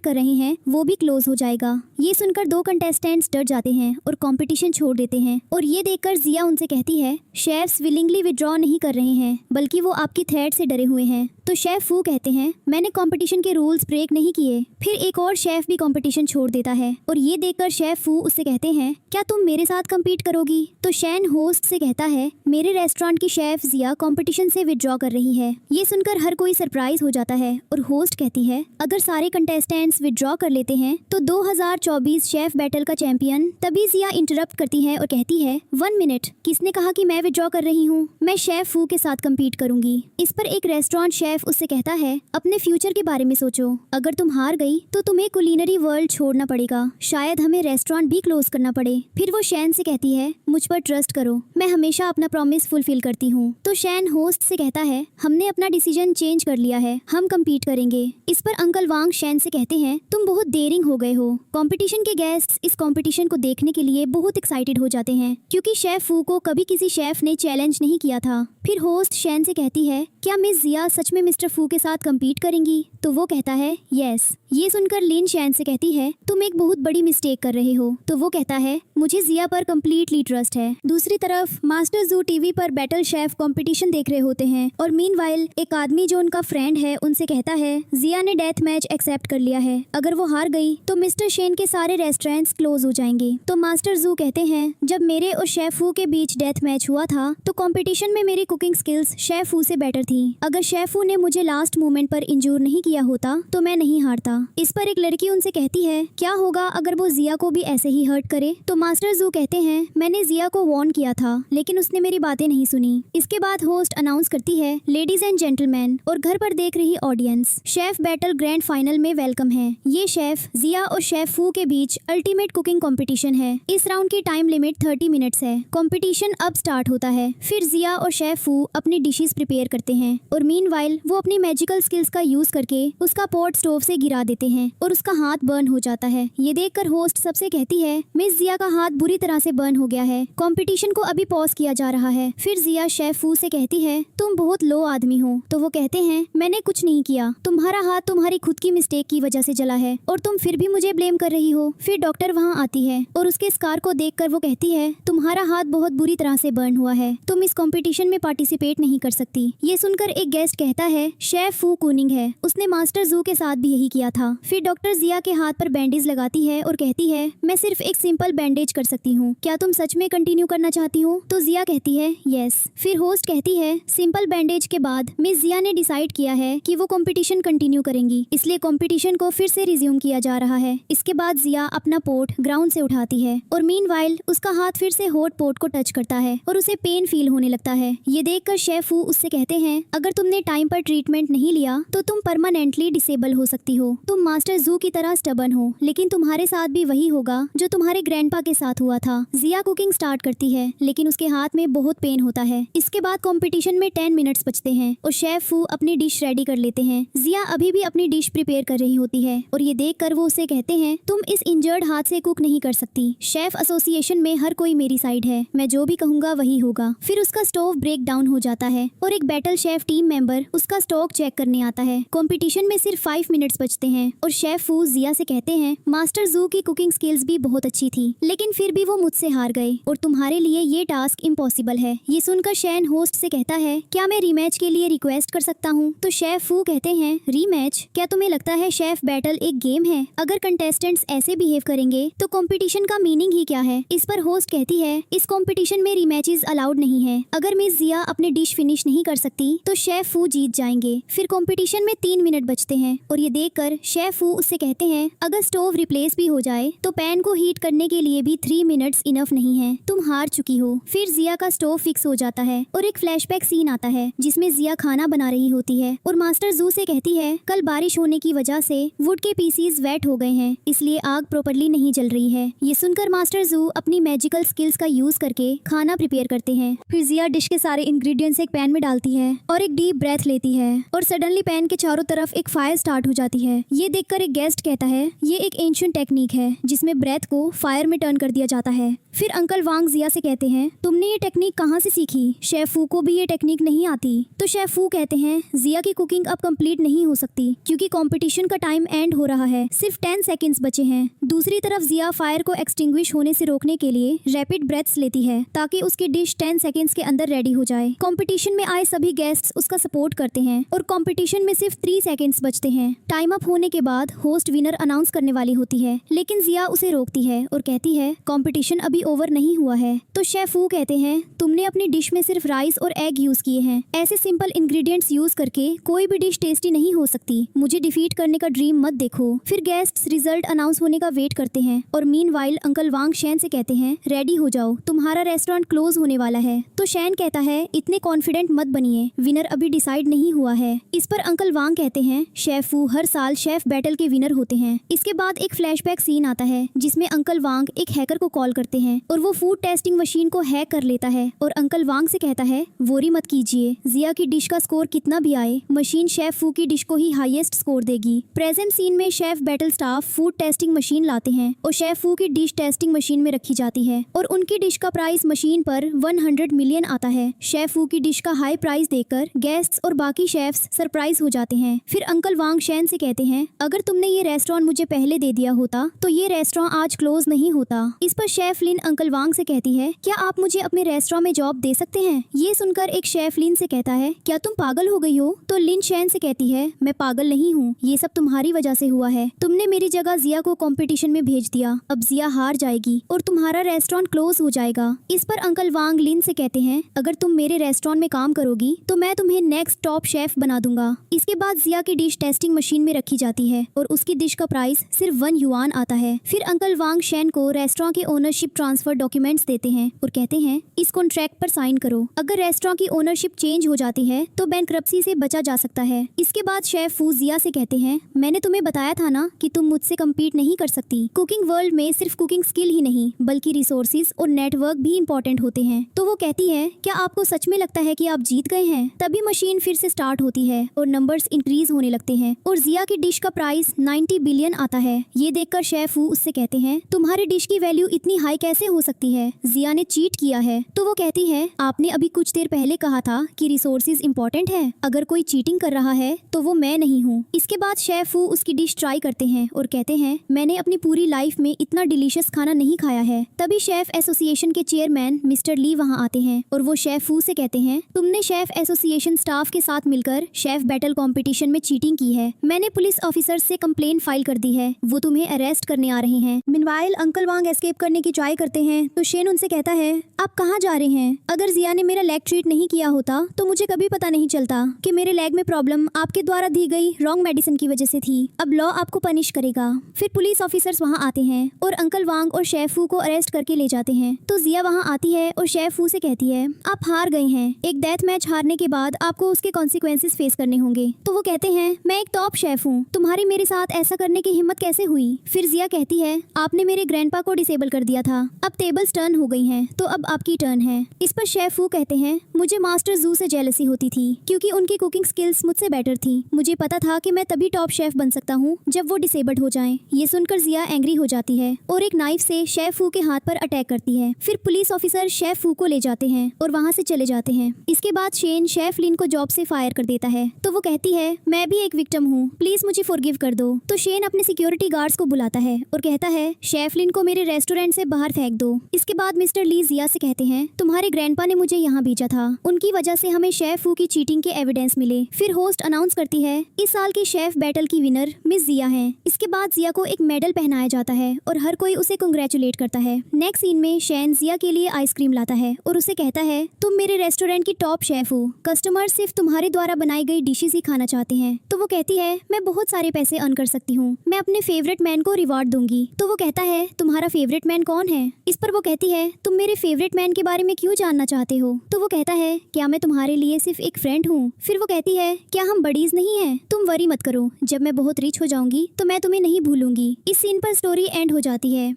कर रहे हैं वो भी क्लोज हो जाएगा। ये सुनकर 2 कंटेस्टेंट्स डर जाते हैं और कंपटीशन छोड़ देते हैं। और ये देखकर जिया उनसे कहती है शेफ्स विलिंगली विड्रॉ नहीं कर रहे हैं, बल्कि वो आपकी थ्रेट से डरे हुए हैं। तो शेफ फू कहते हैं मैंने कंपटीशन के रूल्स ब्रेक नहीं किए। फिर एक और शेफ भी कंपटीशन छोड़ देता है और ये देखकर शेफ फू उससे कहते हैं क्या तुम मेरे साथ कम्पीट करोगी। तो शैन होस्ट से कहता है मेरे रेस्टोरेंट की शेफ जिया कंपटीशन से विड्रॉ कर रही है। ये सुनकर हर कोई सरप्राइज हो जाता है और होस्ट कहती है अगर सारे कंटेस्टेंट्स विड्रॉ कर लेते हैं तो 2024 शेफ बैटल का चैंपियन। तभी जिया इंटरप्ट करती है और कहती है 1 मिनट, किसने कहा कि मैं विड्रॉ कर रही हूँ, मैं शेफ फू के साथ कम्पीट करूंगी। इस पर एक रेस्टोरेंट शेफ उससे कहता है अपने फ्यूचर के बारे में सोचो, अगर तुम हार गई तो तुम्हें कुलिनरी वर्ल्ड छोड़ना पड़ेगा, शायद हमें रेस्टोरेंट भी क्लोज करना पड़े। फिर वो शैन से कहती है मुझ पर ट्रस्ट करो, मैं हमेशा अपना प्रॉमिस फुलफिल करती हूँ। तो शैन होस्ट से कहता है हमने अपना डिसीजन चेंज कर लिया है, हम कम्पीट करेंगे। इस पर अंकल वांग शैन से कहते हैं तुम बहुत देरिंग हो गए हो। कंपटीशन के गेस्ट्स इस कंपटीशन को देखने के लिए बहुत एक्साइटेड हो जाते हैं, क्योंकि शेफ फू को कभी किसी शेफ ने चैलेंज नहीं किया था। फिर होस्ट शैन से कहती है क्या मिस जिया सच में मिस्टर फू के साथ कम्पीट करेंगी। तो वो कहता है यस। ये सुनकर लिन शैन से कहती है तुम एक बहुत बड़ी मिस्टेक कर रहे हो। तो वो कहता है मुझे जिया पर कम्प्लीटली ट्रस्ट है। दूसरी तरफ मास्टर जू टीवी पर बैटल शेफ कंपटीशन देख रहे होते हैं और मीनवाइल एक आदमी जो उनका फ्रेंड है उनसे कहता है जिया ने डेथ मैच एक्सेप्ट कर लिया है, अगर वो हार गई तो मिस्टर शेन के सारे रेस्टोरेंट्स क्लोज हो जाएंगे। तो मास्टर जू कहते हैं जब मेरे और शेफ फू के बीच डेथ मैच हुआ था तो कंपटीशन में मेरी कुकिंग स्किल्स शेफ फू से बेटर थी। अगर शेफ फू ने मुझे लास्ट मोमेंट पर इंजूर नहीं किया होता तो मैं नहीं हारता। इस पर एक लड़की उनसे कहती है क्या होगा अगर वो जिया को भी ऐसे ही हर्ट करे। तो मास्टर जू कहते हैं मैंने जिया को वार्न किया था, लेकिन उसने मेरी बातें नहीं सुनी। इसके बाद होस्ट अनाउंस करती है लेडीज एंड जेंटलमैन और घर पर देख रही audience, chef battle grand final में वेलकम है। ये शेफ जिया और शेफ फू के बीच अल्टीमेट कुकिंग कंपटीशन है। इस राउंड की टाइम लिमिट 30 मिनट्स है। कंपटीशन अब स्टार्ट होता है। फिर जिया और शेफ फू अपनी डिशेस प्रिपेयर करते हैं और मीनवाइल वो अपनी मैजिकल स्किल्स का यूज करके उसका पॉट स्टोव से गिरा देते हैं और उसका हाथ बर्न हो जाता है। ये देखकर होस्ट सबसे कहती है मिस जिया का हाथ बुरी तरह से बर्न हो गया है, कंपटीशन को अभी पॉज किया जा रहा है। फिर जिया शेफ फू से कहती है तुम बहुत लो आदमी हो। तो वो कहते हैं मैंने कुछ नहीं किया, तुम्हारा हाथ तुम्हारी खुद की मिस्टेक की वजह से जला है और तुम फिर भी मुझे ब्लेम कर रही हो। फिर डॉक्टर वहाँ आती है और उसके स्कार को देखकर वो कहती है तुम्हारा हाथ बहुत बुरी तरह से बर्न हुआ है, तुम इस कंपटीशन में पार्टिसिपेट नहीं कर सकती। ये सुनकर एक गेस्ट कहता है शेफ फू कूनिंग है, उसने मास्टर जू के साथ भी यही किया था। फिर डॉक्टर जिया के हाथ पर बैंडेज लगाती है और कहती है मैं सिर्फ एक सिंपल बैंडेज कर सकती हूँ, क्या तुम सच में कंटिन्यू करना चाहती हो। तो जिया कहती है यस। फिर होस्ट कहती है सिंपल बैंडेज के बाद मिस जिया ने डिसाइड किया है कि वो कंपटीशन कंटिन्यू करेंगी, इसलिए कंपटीशन को फिर से रिज्यूम किया जा रहा है। इसके बाद जिया अपना पोट ग्राउंड से उठाती है और मीनवाइल उसका हाथ फिर से हॉट पोट को टच करता है और उसे पेन फील होने लगता है। ये देखकर शेफ फू उससे कहते हैं अगर तुमने टाइम पर ट्रीटमेंट नहीं लिया तो तुम परमानेंटली डिसेबल हो सकती हो। तुम मास्टर जू की तरह स्टबर्न हो, लेकिन तुम्हारे साथ भी वही होगा जो तुम्हारे ग्रैंडपा के साथ हुआ था। जिया कुकिंग स्टार्ट करती है, लेकिन उसके हाथ में बहुत पेन होता है। इसके बाद कंपटीशन में 10 मिनट्स बचते हैं और शेफ फू अपनी डिश रेडी कर लेते हैं। जिया अभी भी अपनी डिश प्रिपेयर कर रही होती है और ये देखकर वो उसे कहते हैं तुम इस इंजर्ड हाथ से कुक नहीं कर सकती। शेफ एसोसिएशन में हर कोई मेरी साइड है, मैं जो भी कहूँगा वही होगा। फिर उसका स्टोव ब्रेक डाउन हो जाता है और एक बैटल शेफ टीम मेंबर उसका स्टॉक चेक करने आता है। कंपटीशन में सिर्फ 5 मिनट्स बचते हैं और शेफ फू जिया से कहते हैं मास्टर जू की कुकिंग स्किल्स भी बहुत अच्छी थी, लेकिन फिर भी वो मुझसे हार गए और तुम्हारे लिए ये टास्क इम्पॉसिबल है। ये सुनकर शैन होस्ट से कहता है क्या मैं रीमैच के लिए रिक्वेस्ट कर सकता हूँ। तो शेफ फू कहते हैं रीमैच, क्या तुम्हें लगता है शेफ बैटल एक गेम है? अगर कंटेस्टेंट्स ऐसे बिहेव करेंगे तो कंपटीशन का मीनिंग ही क्या है। इस पर होस्ट कहती है इस कंपटीशन में रीमैचेस अलाउड नहीं है। अगर मिस जिया अपने डिश फिनिश नहीं कर सकती तो शेफ फू जीत जाएंगे। फिर कंपटीशन में 3 मिनट बचते हैं और ये देखकर शेफ फू उससे कहते हैं अगर स्टोव रिप्लेस भी हो जाए तो पैन को हीट करने के लिए भी 3 मिनट्स इनफ नहीं है, तुम हार चुकी हो। फिर जिया का स्टोव फिक्स हो जाता है और एक फ्लैशबैक सीन आता है जिसमें जिया खाना बना रही होती है और मास्टर जू से कहती है कल बारिश होने की वजह से वुड के पीसीज वेट हो गए हैं, इसलिए आग प्रॉपर्ली नहीं जल रही है। ये सुनकर मास्टर जू अपनी मैजिकल स्किल्स का यूज करके खाना प्रिपेयर करते हैं। फिर जिया डिश के सारे इंग्रेडिएंट्स एक पैन में डालती है और एक डीप ब्रेथ लेती है और सडनली पैन के चारों तरफ एक फायर स्टार्ट हो जाती है। ये देखकर एक गेस्ट कहता है ये एक एंशिएंट टेक्निक है जिसमें ब्रेथ को फायर में टर्न कर दिया जाता है। फिर अंकल वांग जिया से कहते हैं तुमने ये टेक्निक कहाँ से सीखी? शेफ फू को भी ये टेक्निक नहीं आती। तो शेफ फू कहते हैं जिया की कुकिंग अब कंप्लीट नहीं हो सकती क्योंकि कंपटीशन का टाइम एंड हो रहा है, सिर्फ 10 सेकंड्स बचे हैं। दूसरी तरफ जिया फायर को एक्सटिंग्विश होने से रोकने के लिए रैपिड ब्रेथ्स लेती है ताकि उसकी डिश 10 सेकंड्स के अंदर रेडी हो जाए। कंपटीशन में आए सभी गेस्ट्स उसका सपोर्ट करते हैं और कंपटीशन में सिर्फ 3 सेकंड्स बचते हैं। टाइम अप होने के बाद होस्ट विनर अनाउंस करने वाली होती है लेकिन जिया उसे रोकती है और कहती है कंपटीशन अभी ओवर नहीं हुआ है। तो शेफ फू कहते हैं तुमने अपनी डिश में सिर्फ राइस और एग यूज किए हैं, ऐसे सिंपल इंग्रेडिएंट्स यूज करके कोई भी डिश टेस्टी नहीं हो सकती, मुझे डिफीट करने का ड्रीम मत देखो। फिर गेस्ट्स रिजल्ट अनाउंस होने का वेट करते हैं और मीनवाइल अंकल वांग शैन से कहते हैं रेडी हो जाओ, तुम्हारा रेस्टोरेंट क्लोज होने वाला है। तो शैन कहता है इतने कॉन्फिडेंट मत बनिए, विनर अभी डिसाइड नहीं हुआ है। इस पर अंकल वांग कहते हैं शेफ फू हर साल शेफ बैटल के विनर होते हैं। इसके बाद एक फ्लैशबैक सीन आता है जिसमें अंकल वांग एक हैकर को कॉल करते हैं और वो फूड टेस्टिंग मशीन को हैक कर लेता है और अंकल वांग से कहता है वोरी मत कीजिए, जिया की डिश का स्कोर कितना भी आए मशीन शेफ फू की डिश को ही हाईएस्ट स्कोर देगी। प्रेजेंट सीन में chef battle staff food testing machine लाते हैं और शेफ फू की डिश टेस्टिंग मशीन में रखी जाती है और उनकी डिश का प्राइस मशीन पर 100 मिलियन आता है। शेफ फू की डिश का हाई प्राइस देखकर गेस्ट्स और बाकी शेफ्स सरप्राइज हो जाते हैं। फिर अंकल वांग शैन से कहते हैं अगर तुमने ये रेस्टोरेंट मुझे पहले दे दिया होता तो ये रेस्टोरेंट आज क्लोज नहीं होता। इस पर शेफ लिन अंकल वांग से कहती है क्या आप मुझे अपने रेस्टोरेंट में जॉब दे सकते हैं? ये सुनकर एक शेफ लिन से कहता है क्या तुम पागल हो गई हो? तो लिन शैन से कहती है मैं पागल नहीं हूँ, ये सब तुम्हारी वजह से हुआ है, तुमने मेरी जगह जिया को कंपटीशन में भेज दिया, अब जिया हार जाएगी और तुम्हारा रेस्टोरेंट क्लोज हो जाएगा। इस पर अंकल वांग लिन से कहते हैं अगर तुम मेरे रेस्टोरेंट में काम करोगी तो मैं तुम्हें नेक्स्ट टॉप शेफ बना दूंगा। इसके बाद जिया की डिश टेस्टिंग मशीन में रखी जाती है और उसकी डिश का प्राइस सिर्फ 1 युआन आता है। फिर अंकल वांग शैन को रेस्टोरेंट के ओनरशिप ट्रांसफर डॉक्यूमेंट्स देते हैं और कहते हैं इस कॉन्ट्रैक्ट पर साइन करो, अगर रेस्टोरेंट की ओनरशिप चेंज हो जाती है तो बैंकरप्सी से बचा जा सकता है। इसके बाद शेफ फू जिया से कहते हैं मैंने तुम्हें बताया था ना कि तुम मुझसे कम्पीट नहीं कर सकती। कुकिंग वर्ल्ड में सिर्फ कुकिंग स्किल ही नहीं बल्कि रिसोर्सेज और नेटवर्क भी इम्पोर्टेंट होते हैं। तो वो कहती है क्या आपको सच में लगता है कि आप जीत गए हैं? तभी मशीन फिर से स्टार्ट होती है और नंबर्स इंक्रीज होने लगते हैं और जिया की डिश का प्राइस 90 बिलियन आता है। ये देखकर शेफ फू उससे कहते हैं तुम्हारी डिश की वैल्यू इतनी हाई कैसे हो सकती है? जिया ने चीट किया है। तो वो कहती है आपने अभी कुछ देर पहले कहा था कि रिसोर्सेज इंपॉर्टेंट है, अगर कोई चीटिंग कर रहा है तो वो मैं नहीं हूँ। इसके बाद शेफ फू उसकी डिश ट्राई करते हैं और कहते हैं मैंने अपनी पूरी लाइफ में इतना डिलीशियस खाना नहीं खाया है। तभी शेफ एसोसिएशन के चेयरमैन मिस्टर ली वहाँ आते हैं और वो शेफ फू से कहते हैं तुमने शेफ एसोसिएशन स्टाफ के साथ मिलकर शेफ बैटल कंपटीशन में चीटिंग की है, मैंने पुलिस ऑफिसर से कंप्लेन फाइल कर दी है, वो तुम्हें अरेस्ट करने आ रहे हैं। मीनवाइल अंकल वांग एस्केप करने की ट्राई करते हैं तो शेन उनसे कहता है आप कहाँ जा रहे हैं? अगर जिया ने मेरा लेग ट्रीट नहीं किया होता तो मुझे कभी पता नहीं चलता कि मेरे लेग में प्रॉब्लम आपके द्वारा दी गई रॉन्ग मेडिसिन की वजह से थी, अब लॉ आपको पनिश करेगा। फिर पुलिस ऑफिसर्स वहाँ आते हैं और अंकल वांग और शेफ फू को अरेस्ट करके ले जाते हैं। तो जिया वहाँ आती है और शेफ फू से कहती है आप हार गए हैं, एक डेथ मैच हारने के बाद आपको उसके कॉन्सिक्वेंसेस फेस करने होंगे। तो वो कहते हैं मैं एक टॉप शेफ हूँ, तुम्हारी मेरे साथ ऐसा करने की हिम्मत कैसे हुई? फिर जिया कहती है आपने मेरे ग्रैंडपा को डिसेबल कर दिया था, अब टेबल्स टर्न हो गई हैं, तो अब आपकी टर्न है। इस पर शेफ फू कहते हैं मुझे मास्टर जू से जेलसी होती थी क्योंकि उनकी कुकिंग स्किल्स मुझसे बेटर थी, मुझे पता था कि मैं तभी टॉप शेफ बन सकता हूँ जब वो डिसेबल्ड हो जाएं। ये सुनकर जिया एंग्री हो जाती है और एक नाइफ से शेफ फू के हाथ पर अटैक करती है। फिर पुलिस ऑफिसर शेफ फू को ले जाते हैं और वहाँ से चले जाते हैं। इसके बाद शेन शेफ लिन को जॉब से फायर कर देता है। तो वो कहती है मैं भी एक विक्टिम हूँ, प्लीज मुझे फॉरगिव कर दो। तो शेन अपने सिक्योरिटी गार्ड्स को बुलाता है और कहता है शेफ लिन को मेरे रेस्टोरेंट से बाहर फेंक दो। इसके बाद मिस्टर ली जिया से कहते हैं तुम्हारे ग्रैंडपा ने मुझे यहाँ भेजा था, उनकी वजह से हमें शेफ फू की चीटिंग के एविडेंस मिले। फिर होस्ट अनाउंस करती है इस साल की शेफ बैटल की विनर मिस जिया है। इसके बाद जिया को एक मेडल पहनाया जाता है और हर कोई उसे कांग्रेचुलेट करता है। नेक्स्ट सीन में शैन जिया के लिए आइसक्रीम लाता है और उसे कहता है तुम मेरे रेस्टोरेंट की टॉप शेफ हो, कस्टमर सिर्फ तुम्हारे द्वारा बनाई गई डिशेस ही खाना चाहते हैं। तो वो कहती है मैं बहुत सारे पैसे अर्न कर सकती हूँ, मैं अपने फेवरेट मैन को रिवॉर्ड दूंगी। तो वो कहता है तुम्हारा फेवरेट मैन कौन है? इस पर वो कहती है तुम मेरे फेवरेट मैन के बारे में क्यों जानना चाहते हो? तो वो कहता है क्या मैं तुम्हारे लिए सिर्फ एक फ्रेंड हूँ? फिर वो कहती है क्या हम बडीज नहीं है? तुम वरी मत करो, जब मैं बहुत रिच हो जाऊंगी तो मैं तुम्हें नहीं भूलूंगी। इस सीन पर स्टोरी एंड हो जाती है।